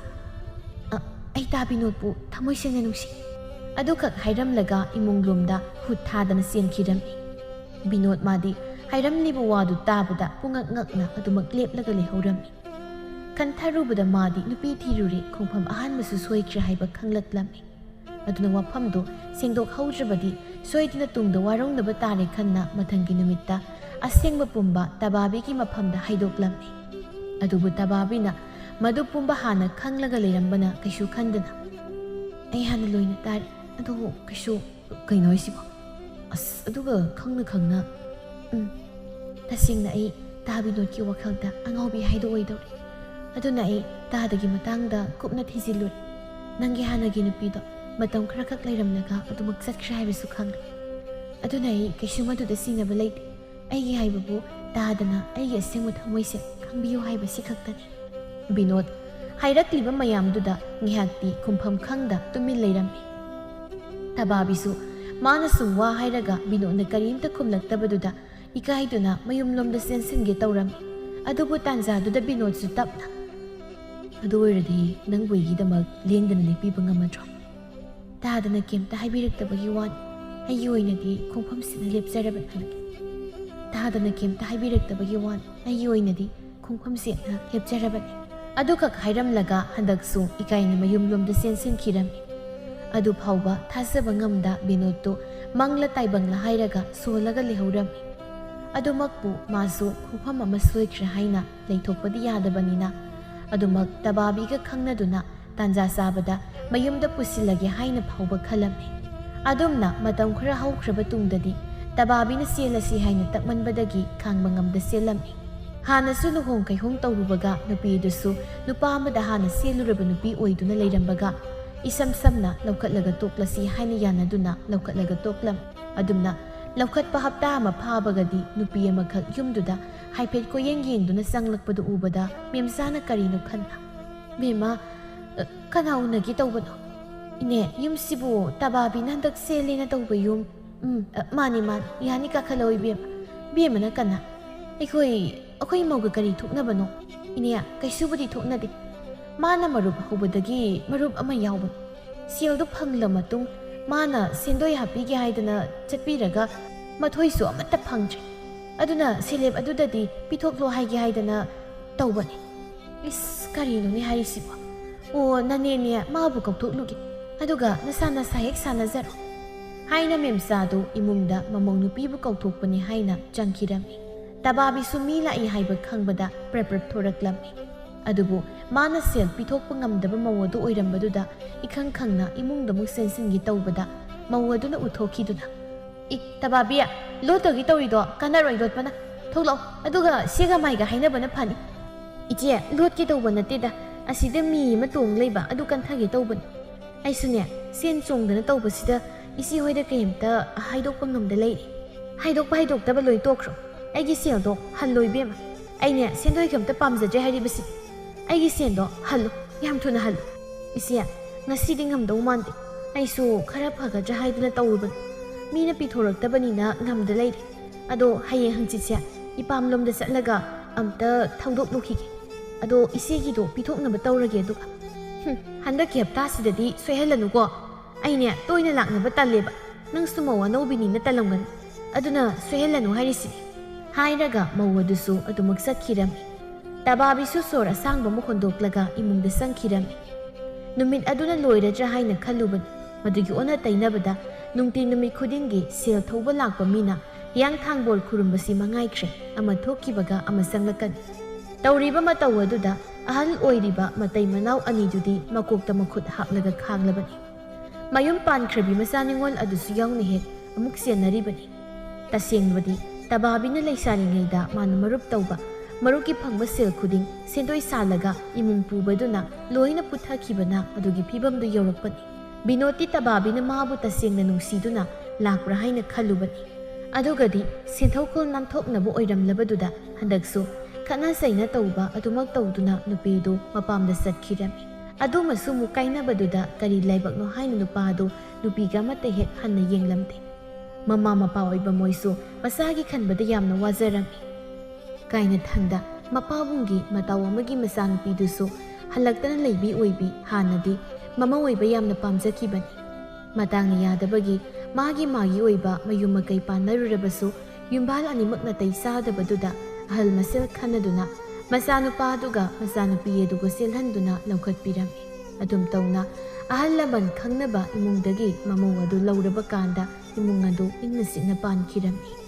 "ꯑꯩ ꯗꯥ ꯕꯤꯅꯣꯗꯄꯨ ꯊꯃꯣꯏ ꯁꯦꯡꯅ ꯅꯨꯡꯁꯤ." ꯑꯗꯨꯈꯛ ꯍꯥꯏꯔꯝꯂꯒ ꯏꯃꯨꯡꯂꯣꯝꯗ ꯍꯨꯠ ꯊꯥꯗꯅ ꯆꯦꯟꯈꯤꯔꯝꯃꯤ꯫ ꯕꯤꯅꯣꯗ ꯃꯥꯗꯤ ꯍꯥꯏꯔꯝꯂꯤꯕ ꯋꯥꯗꯨ ꯇꯥꯕꯗ ꯄꯨꯡꯉꯛ ꯉꯛꯅ ꯑꯗꯨꯃꯛ ꯂꯦꯞꯂꯒ ꯂꯩꯍꯧꯔꯝꯃꯤ꯫ ꯈꯟꯊꯔꯨꯕꯗ ꯃꯥꯗꯤ ꯅꯨꯄꯤ ꯊꯤꯔꯨꯔꯦ ꯈꯣꯡꯐꯝ ꯑꯍꯥꯟꯕꯁꯨ ꯁꯣꯏꯈ꯭ꯔꯦ ꯍꯥꯏꯕ ꯈꯪꯂꯛꯂꯝꯃꯤ꯫ ꯑꯗꯨꯅ ꯋꯥꯐꯝꯗꯣ ꯁꯦꯡꯗꯣꯛꯍꯧꯗ꯭ꯔꯕꯗꯤ ꯁꯣꯏꯗꯅ ꯇꯨꯡꯗ ꯋꯥꯔꯧꯅꯕ ꯇꯥꯔꯦ ꯈꯟꯅ ꯃꯊꯪꯒꯤ ꯅꯨꯃꯤꯠꯇ ꯑꯁꯦꯡꯕ ꯄꯨꯝꯕ ꯇꯕꯥꯕꯤꯒꯤ ꯃꯐꯝꯗ ꯍꯥꯏꯗꯣꯛꯂꯝꯃꯤ꯫ ꯑꯗꯨꯕꯨ ꯇꯕꯥꯕꯤꯅ ꯃꯗꯨ ꯄꯨꯝꯕ ꯍꯥꯟꯅ ꯈꯪꯂꯒ ꯂꯩꯔꯝꯕꯅ ꯀꯩꯁꯨ ꯈꯟꯗꯅ "ꯑꯩ ꯍꯥꯟꯅ ꯂꯣꯏꯅ ꯇꯥꯔꯦ. ꯑꯗꯨꯕꯨ ꯀꯩꯁꯨ..." "ꯀꯩꯅꯣ ꯍꯥꯏꯁꯤꯕꯣ? ꯑꯗꯨꯒ ꯈꯪꯅ..." "ꯇꯁꯦꯡꯅ ꯑꯩ ꯗꯥ ꯕꯤꯅꯣꯗꯀꯤ ꯋꯥꯈꯜꯗ ꯑꯉꯥꯎꯕꯤ ꯍꯥꯏꯗꯣ ꯑꯣꯏꯗꯧꯔꯦ. ꯑꯗꯨꯅ ꯑꯩ ꯗꯥꯗꯒꯤ ꯃꯇꯥꯡꯗ ꯀꯨꯞꯅ ꯊꯤꯖꯤꯜꯂꯨꯔꯦ. ꯅꯪꯒꯤ ꯍꯥꯟꯅꯒꯤ ꯅꯨꯄꯤꯗꯣ ꯃꯇꯝ ꯈꯔꯈꯛ ꯂꯩꯔꯝꯂꯒ ꯑꯗꯨꯃꯛ ꯆꯠꯈ꯭ꯔꯦ ꯍꯥꯏꯕꯁꯨ ꯈꯪꯂꯦ. ꯑꯗꯨꯅ ꯑꯩ ꯀꯩꯁꯨ ꯃꯗꯨꯗ ꯆꯤꯡꯅꯕ ꯂꯩꯇꯦ. ꯑꯩꯒꯤ ꯍꯥꯏꯕꯕꯨ ꯗꯥꯗꯅ ꯑꯩꯒꯤ ꯑꯁꯦꯡꯕ ꯊꯃꯣꯏꯁꯦ ꯈꯪꯕꯤꯌꯨ ꯍꯥꯏꯕꯁꯤ ꯈꯛꯇꯅꯤ." ꯕꯤꯅꯣꯗ ꯍꯥꯏꯔꯛꯂꯤꯕ ꯃꯌꯥꯝꯗꯨꯗ ꯉꯥꯏꯍꯥꯛꯇꯤ ꯈꯨꯝꯐꯝ ꯈꯪꯗ ꯇꯨꯃꯤꯟ ꯂꯩꯔꯝꯃꯤ꯫ ꯇꯕꯥꯕꯤꯁꯨ ꯃꯥꯅ ꯁꯨꯝ ꯋꯥ ꯍꯥꯏꯔꯒ ꯕꯤꯅꯣꯗꯅ ꯀꯔꯤꯝꯇ ꯈꯨꯝꯂꯛꯇꯕꯗꯨꯗ ꯏꯀꯥꯏꯗꯨꯅ ꯃꯌꯨꯝꯂꯣꯝꯗ ꯆꯦꯟꯁꯤꯟꯒꯦ ꯇꯧꯔꯝꯃꯤ꯫ ꯑꯗꯨꯕꯨ ꯇꯥꯟꯖꯥꯗꯨꯗ ꯕꯤꯅꯣꯗꯁꯨ ꯇꯞꯅ "ꯑꯗꯨ ꯑꯣꯏꯔꯗꯤ ꯅꯪꯕꯨ ꯑꯩꯒꯤꯗꯃꯛ ꯂꯦꯡꯗꯅ ꯂꯦꯞꯄꯤꯕ ꯉꯝꯃꯗ꯭ꯔꯣ? ꯗꯥꯗꯅ ꯀꯩꯝꯇ ꯍꯥꯏꯕꯤꯔꯛꯇꯕꯒꯤ ꯋꯥꯅꯤ. ꯑꯩꯒꯤ ꯑꯣꯏꯅꯗꯤ ꯈꯣꯡꯐꯝꯁꯤꯗ ꯂꯦꯞꯆꯔꯕꯅꯤ. ꯗꯥꯗꯅ ꯀꯩꯝꯇ ꯍꯥꯏꯕꯤꯔꯛꯇꯕꯒꯤ ꯋꯥꯅꯤ. ꯑꯩꯒꯤ ꯑꯣꯏꯅꯗꯤ ꯈꯣꯡꯐꯝꯁꯤꯗ ꯂꯦꯞꯆꯔꯕꯅꯤ." ꯑꯗꯨꯈꯛ ꯍꯥꯏꯔꯝꯂꯒ ꯍꯟꯗꯛꯁꯨ ꯏꯀꯥꯏꯅ ꯃꯌꯨꯝꯂꯣꯝꯗ ꯆꯦꯟꯁꯤꯟꯈꯤꯔꯝꯃꯤ꯫ ꯑꯗꯨ ꯐꯥꯎꯕ ꯊꯥꯖꯕ ꯉꯝꯗ ꯕꯤꯅꯣꯗꯇꯨ ꯃꯪꯂ ꯇꯥꯏꯕꯪꯂ ꯍꯥꯏꯔꯒ ꯁꯣꯜꯂꯒ ꯂꯩꯍꯧꯔꯝꯃꯤ꯫ ꯑꯗꯨꯃꯛꯄꯨ ꯃꯥꯁꯨ ꯈꯣꯡꯐꯝ ꯑꯃ ꯁꯣꯏꯈ꯭ꯔꯦ ꯍꯥꯏꯅ ꯂꯩꯊꯣꯛꯄꯗꯤ ꯌꯥꯗꯕꯅꯤꯅ ꯑꯗꯨꯃꯛ ꯇꯕꯥꯕꯤꯒ ꯈꯪꯅꯗꯨꯅ ꯇꯥꯟꯖꯥ ꯆꯥꯕꯗ ꯃꯌꯨꯝꯗ ꯄꯨꯁꯤꯜꯂꯒꯦ ꯍꯥꯏꯅ ꯐꯥꯎꯕ ꯈꯜꯂꯝꯃꯤ꯫ ꯑꯗꯨꯝꯅ ꯃꯇꯝ ꯈꯔ ꯍꯧꯈ꯭ꯔꯕ ꯇꯨꯡꯗꯗꯤ ꯇꯕꯥꯕꯤꯅ ꯆꯦꯜꯂꯁꯤ ꯍꯥꯏꯅ ꯇꯛꯃꯟꯕꯗꯒꯤ ꯈꯥꯡꯕ ꯉꯝꯗ ꯆꯦꯜꯂꯝꯃꯤ꯫ ꯍꯥꯟꯅꯁꯨ ꯂꯨꯍꯣꯡ ꯀꯩꯍꯣꯡ ꯇꯧꯔꯨꯕꯒ ꯅꯨꯄꯤꯗꯨꯁꯨ ꯅꯨꯄా ꯑꯃꯗ ꯍꯥꯟꯅ ꯆꯦꯜꯂꯨꯔꯕ ꯅꯨꯄꯤ ꯑꯣꯏꯗꯨꯅ ꯂꯩꯔꯝꯕꯒ ꯏꯁꯝ ꯁꯝꯅ ꯂꯧꯈꯠꯂꯒ ꯇꯣꯛꯂꯁꯤ ꯍꯥꯏꯅ ꯌꯥꯅꯗꯨꯅ ꯂꯧꯈꯠꯂꯒ ꯇꯣꯛꯂꯝꯃꯤ꯫ ꯑꯗꯨꯝꯅ ꯂꯧꯈꯠꯄ ꯍꯞꯇꯥ ꯑꯃ ꯐꯥꯕꯒꯗꯤ ꯅꯨꯄꯤ ꯑꯃꯈꯛ ꯌꯨꯝꯗꯨꯗ ꯍꯥꯏꯐꯦꯠ ꯌꯦꯡꯗꯨꯅ ꯆꯪꯂꯛꯄꯗꯨ ꯎꯕꯗ ꯃꯦꯝꯆꯥꯅ ꯀꯔꯤꯅꯣ ꯈꯟꯅ "ꯕꯦꯝꯃ, ꯀꯅꯥ ꯎꯅꯒꯦ ꯇꯧꯕꯅꯣ? ꯏꯅꯦ, ꯌꯨꯝꯁꯤꯕꯨ ꯇꯕꯥꯕꯤꯅ ꯍꯟꯗꯛ ꯆꯦꯜꯂꯦꯅ ꯇꯧꯕ ꯌꯨꯝ..." "ꯃꯥꯅꯤ, ꯌꯥꯅꯤ, ꯀꯥꯈꯠꯂꯛꯑꯣ ꯏꯕꯦꯝꯃ." "ꯕꯦꯝꯃꯅ ꯀꯅꯥ? ꯑꯩꯈꯣꯏ ꯃꯧꯒ ꯀꯔꯤ ꯊꯣꯛꯅꯕꯅꯣ?" "ꯏꯅꯦ, ꯀꯩꯁꯨꯕꯨꯗꯤ ꯊꯣꯛꯅꯗꯦ. ꯃꯥꯅ ꯃꯔꯨꯞ ꯍꯧꯕꯗꯒꯤ ꯃꯔꯨꯞ ꯑꯃ ꯌꯥꯎꯕꯅꯤ. ꯁꯦꯜꯗꯨ ꯐꯪꯂ ꯃꯇꯨꯡ ꯃꯥꯅ ꯁꯦꯟꯗꯣꯏ ꯍꯥꯞꯄꯤꯒꯦ ꯍꯥꯏꯗꯅ ꯆꯠꯄꯤꯔꯒ ꯃꯊꯣꯏꯁꯨ ꯑꯃꯠꯇ ꯐꯪꯗ꯭ꯔꯦ. ꯑꯗꯨꯅ ꯁꯦꯂꯦꯞ ꯑꯗꯨꯗꯗꯤ ꯄꯤꯊꯣꯛꯂꯣ ꯍꯥꯏꯒꯦ ꯍꯥꯏꯗꯅ ꯇꯧꯕꯅꯤ." "ꯀꯔꯤꯅꯣꯅꯦ ꯍꯥꯏꯔꯤꯁꯤꯕꯣ? ꯑꯣ, ꯅꯅꯦꯅꯦ, ꯃꯥꯕꯨ ꯀꯧꯊꯣꯛꯂꯨꯒꯦ. ꯑꯗꯨꯒ ꯅꯁꯥ ꯍꯦꯛ ꯁꯥꯟꯅꯖꯔꯣ." ꯍꯥꯏꯅ ꯃꯦꯝꯆꯥꯗꯨ ꯏꯃꯨꯡꯗ ꯃꯃꯧ ꯅꯨꯄꯤꯕꯨ ꯀꯧꯊꯣꯛꯄꯅꯤ ꯍꯥꯏꯅ ꯆꯪꯈꯤꯔꯝꯃꯤ꯫ ꯇꯕꯥꯕꯤꯁꯨ ꯃꯤ ꯂꯥꯛꯏ ꯍꯥꯏꯕ ꯈꯪꯕꯗ ꯄ꯭ꯔꯞ ꯊꯣꯔꯛꯂꯝꯃꯤ꯫ ꯑꯗꯨꯕꯨ ꯃꯥꯅ ꯁꯦꯜ ꯄꯤꯊꯣꯛꯄ ꯉꯝꯗꯕ ꯃꯧ ꯑꯗꯨ ꯑꯣꯏꯔꯝꯕꯗꯨꯗ ꯏꯈꯪ ꯈꯪꯅ ꯏꯃꯨꯡꯗ ꯑꯃꯨꯛ ꯆꯦꯟꯁꯤꯟꯒꯦ ꯇꯧꯕꯗ ꯃꯧ ꯑꯗꯨꯅ ꯎꯠꯊꯣꯛꯈꯤꯗꯨꯅ "ꯇꯕꯥꯕꯤ, ꯂꯣꯠꯇꯒꯤ ꯇꯧꯔꯤꯗꯣ ꯀꯥꯟꯅꯔꯣꯏ ꯂꯣꯠꯄꯅ ꯊꯣꯛꯂꯛꯑꯣ ꯑꯗꯨꯒ ꯁꯤꯒ ꯃꯥꯏꯒ ꯍꯥꯏꯅꯕꯅ ꯐꯅꯤ ꯏꯆꯦ ꯂꯣꯠꯀꯦ ꯇꯧꯕ ꯅꯠꯇꯦꯗ ꯑꯁꯤꯗ ꯃꯤ ꯑꯃ ꯇꯣꯡ ꯂꯩꯕ ꯑꯗꯨ ꯀꯟꯊꯒꯦ ꯇꯧꯕꯅꯤ ꯑꯩꯁꯨꯅꯦ ꯁꯦꯟ ꯆꯣꯡꯗꯅ ꯇꯧꯕꯁꯤꯗ ꯏꯆꯦ ꯍꯣꯏꯗ ꯀꯩꯝꯇ ꯍꯥꯏꯗꯣꯛꯄ ꯉꯝꯗ ꯂꯩꯔꯤ ꯍꯥꯏꯗꯣꯛꯄ ꯍꯥꯏꯗꯣꯛꯇꯕ ꯂꯣꯏ ꯇꯣꯛꯈ꯭ꯔꯣ ꯑꯩꯒꯤ ꯁꯦꯜꯗꯣ ꯍꯜꯂꯣꯏꯕꯦꯝꯃ ꯑꯩꯅꯦ ꯁꯦꯟꯗꯣꯏ ꯀꯩꯝꯇ ꯄꯥꯝꯖꯗ꯭ꯔꯦ ꯍꯥꯏꯔꯤꯕꯁꯤ ꯑꯩꯒꯤ ꯁꯦꯟꯗꯣ ꯍꯜꯂꯨ ꯌꯥꯝ ꯊꯨꯅ ꯍꯜꯂꯨ ꯏꯆꯦ ꯉꯁꯤꯗꯤ ꯉꯝꯗꯧ ꯃꯥꯟꯗꯦ ꯑꯩꯁꯨ ꯈꯔ ꯐꯒꯗ꯭ꯔꯥ ꯍꯥꯏꯗꯨꯅ ꯇꯧꯔꯨꯕꯅꯤ ꯃꯤꯅ ꯄꯤꯊꯣꯔꯛꯇꯕꯅꯤꯅ ꯉꯝꯗ ꯂꯩꯔꯦ ꯑꯗꯣ ꯍꯌꯦꯡ ꯍꯪꯆꯤꯠꯁꯦ ꯏꯄꯥꯝꯂꯣꯝꯗ ꯆꯠꯂꯒ ꯑꯝꯇ ꯊꯧꯗꯣꯛꯂꯨꯈꯤꯒꯦ ꯑꯗꯣ ꯏꯆꯦꯒꯤꯗꯣ ꯄꯤꯊꯣꯛꯅꯕ ꯇꯧꯔꯒꯦ ꯑꯗꯨꯒ ꯍꯟꯗꯛꯀꯤ ꯍꯞꯇꯥꯁꯤꯗꯗꯤ ꯁꯣꯏꯍꯜꯂꯅꯨꯀꯣ ꯑꯩꯅꯦ ꯇꯣꯏꯅ ꯂꯥꯛꯅꯕ ꯇꯜꯂꯦꯕ ꯅꯪꯁꯨ ꯃꯧ ꯑꯅꯧꯕꯤꯅꯤꯅ ꯇꯜꯂꯝꯒꯅꯤ ꯑꯗꯨꯅ ꯁꯣꯏꯍꯜꯂꯅꯨ ꯍꯥꯏꯔꯤꯁꯤꯅꯤ ꯍꯥꯏꯔꯒ ꯃꯧ ꯑꯗꯨꯁꯨ ꯑꯗꯨꯃꯛ ꯆꯠꯈꯤꯔꯝꯃꯤ ꯇꯕꯥꯕꯤꯁꯨ ꯁꯣꯔ ꯑꯁꯥꯡꯕ ꯑꯃ ꯍꯣꯟꯗꯣꯛꯂꯒ ꯏꯃꯨꯡꯗ ꯆꯪꯈꯤꯔꯝꯃꯤ ꯅꯨꯃꯤꯠ ꯑꯗꯨꯅ ꯂꯣꯏꯔꯗ꯭ꯔꯥ ꯍꯥꯏꯅ ꯈꯜꯂꯨꯕꯅꯤ ꯃꯗꯨꯒꯤ ꯑꯣꯟꯅ ꯇꯩꯅꯕꯗ ꯅꯨꯡꯇꯤ ꯅꯨꯃꯤꯠ ꯈꯨꯗꯤꯡꯒꯤ ꯁꯦꯜ ꯊꯧꯕ ꯂꯥꯛꯄ ꯃꯤꯅ ꯍꯤꯌꯥꯡꯊꯥꯡꯕꯣꯜ ꯈꯨꯔꯨꯝꯕꯁꯤ ꯃꯉꯥꯏꯈ꯭ꯔꯦ ꯑꯃ ꯊꯣꯛꯈꯤꯕꯒ ꯑꯃ ꯆꯪꯂꯛꯀꯅꯤ ꯇꯧꯔꯤꯕ ꯃꯇꯧ ꯑꯗꯨꯗ ꯑꯍꯜ ꯑꯣꯏꯔꯤꯕ ꯃꯇꯩ ꯃꯅꯥꯎ ꯑꯅꯤꯗꯨꯗꯤ ꯃꯀꯣꯛꯇ ꯃꯈꯨꯠ ꯍꯥꯞꯂꯒ ꯈꯥꯡꯂꯕꯅꯤ ꯃꯌꯨꯝ ꯄꯥꯟꯈ꯭ꯔꯕꯤ ꯃꯆꯥ ꯅꯤꯉꯣꯜ ꯑꯗꯨꯁꯨ ꯌꯥꯎꯅ ꯍꯦꯛ ꯑꯃꯨꯛ ꯆꯦꯟꯅꯔꯤꯕꯅꯤ ꯇꯁꯦꯡꯕꯗꯤ ꯇꯕꯥꯕꯤꯅ ꯂꯩꯁꯥꯔꯤꯉꯩꯗ ꯃꯥꯅ ꯃꯔꯨꯞ ꯇꯧꯕ ꯃꯔꯨꯞꯀꯤ ꯐꯪꯕ ꯁꯦꯜ ꯈꯨꯗꯤꯡ ꯁꯦꯟꯗꯣꯏ ꯁꯥꯜꯂꯒ ꯏꯃꯨꯡ ꯄꯨꯕꯗꯨꯅ ꯂꯣꯏꯅ ꯄꯨꯊꯈꯤꯕꯅ ꯑꯗꯨꯒꯤ ꯐꯤꯕꯝꯗꯨ ꯌꯧꯔꯛꯄꯅꯤ ꯕꯤꯅꯣꯗꯇꯤ ꯇꯕꯥꯕꯤꯅ ꯃꯥꯕꯨ ꯇꯁꯦꯡꯅ ꯅꯨꯡꯁꯤꯗꯨꯅ ꯂꯥꯛꯄ꯭ꯔꯥ ꯍꯥꯏꯅ ꯈꯜꯂꯨꯕꯅꯤ ꯑꯗꯨꯒꯗꯤ ꯁꯦꯟꯊꯣꯛꯈꯣꯜ ꯅꯥꯟꯊꯣꯛꯅꯕ ꯑꯣꯏꯔꯝꯂꯕꯗꯨꯗ ꯍꯟꯗꯛꯁꯨ ꯈꯠꯅ ꯆꯩꯅ ꯇꯧꯕ ꯑꯗꯨꯃꯛ ꯇꯧꯗꯨꯅ ꯅꯨꯄꯤꯗꯨ ꯃꯄꯥꯝꯗ ꯆꯠꯈꯤꯔꯝꯃꯤ ꯑꯗꯨꯃꯁꯨ ꯑꯃꯨꯛ ꯀꯥꯏꯅꯕꯗꯨꯗ ꯀꯔꯤ ꯂꯥꯏꯕꯛꯅꯣ ꯍꯥꯏꯅ ꯅꯨꯄꯥꯗꯨ ꯅꯨꯄꯤꯒ ꯑꯃꯠꯇ ꯍꯦꯛ ꯍꯟꯅ ꯌꯦꯡꯂꯝꯗꯦ ꯃꯃꯥ ꯃꯄꯥ ꯑꯣꯏꯕ ꯃꯣꯏꯁꯨ ꯃꯆꯥꯒꯤ ꯈꯟꯕꯗ ꯌꯥꯝꯅ ꯋꯥꯖꯔꯝꯃꯤ ꯀꯥꯏꯅꯊꯪꯗ ꯃꯄꯥꯕꯨꯡꯒꯤ ꯃꯇꯥꯎ ꯑꯃꯒꯤ ꯃꯆꯥꯅꯨꯄꯤꯗꯨꯁꯨ ꯍꯜꯂꯛꯇꯅ ꯂꯩꯕꯤ ꯑꯣꯏꯕꯤ ꯍꯥꯟꯅꯗꯤ ꯃꯃꯥ ꯑꯣꯏꯕ ꯌꯥꯝꯅ ꯄꯥꯝꯖꯈꯤꯕꯅꯤ ꯃꯇꯥꯡꯅ ꯌꯥꯗꯕꯒꯤ ꯃꯥꯒꯤ ꯃꯌꯨꯝ ꯃꯀꯩ ꯄꯥꯟꯅꯔꯨꯔꯕꯁꯨ ꯌꯨꯝꯕꯥꯜ ꯑꯅꯤꯃꯛ ꯅꯥꯇꯩ ꯆꯥꯗꯕꯗꯨꯗ ꯑꯍꯜ ꯃꯁꯦꯜ ꯈꯟꯅꯗꯨꯅ ꯃꯆꯥꯅꯨꯄꯥꯗꯨꯒ ꯃꯆꯥꯅꯨꯄꯤ ꯑꯗꯨꯒ ꯆꯦꯜꯍꯟꯗꯨꯅ ꯂꯧꯈꯠꯄꯤꯔꯝꯃꯤ ꯑꯗꯨꯝ ꯇꯧꯅ ꯑꯍꯜ ꯂꯃꯟ ꯈꯪꯅꯕ ꯏꯃꯨꯡꯗꯒꯤ ꯃꯃꯧ ꯑꯗꯨ ꯂꯧꯔꯕ ꯀꯥꯟꯗ ꯏꯃꯨꯡ ꯑꯗꯨ ꯏꯪꯅ ꯆꯤꯛꯅ ꯄꯥꯟꯈꯤꯔꯝꯃꯤ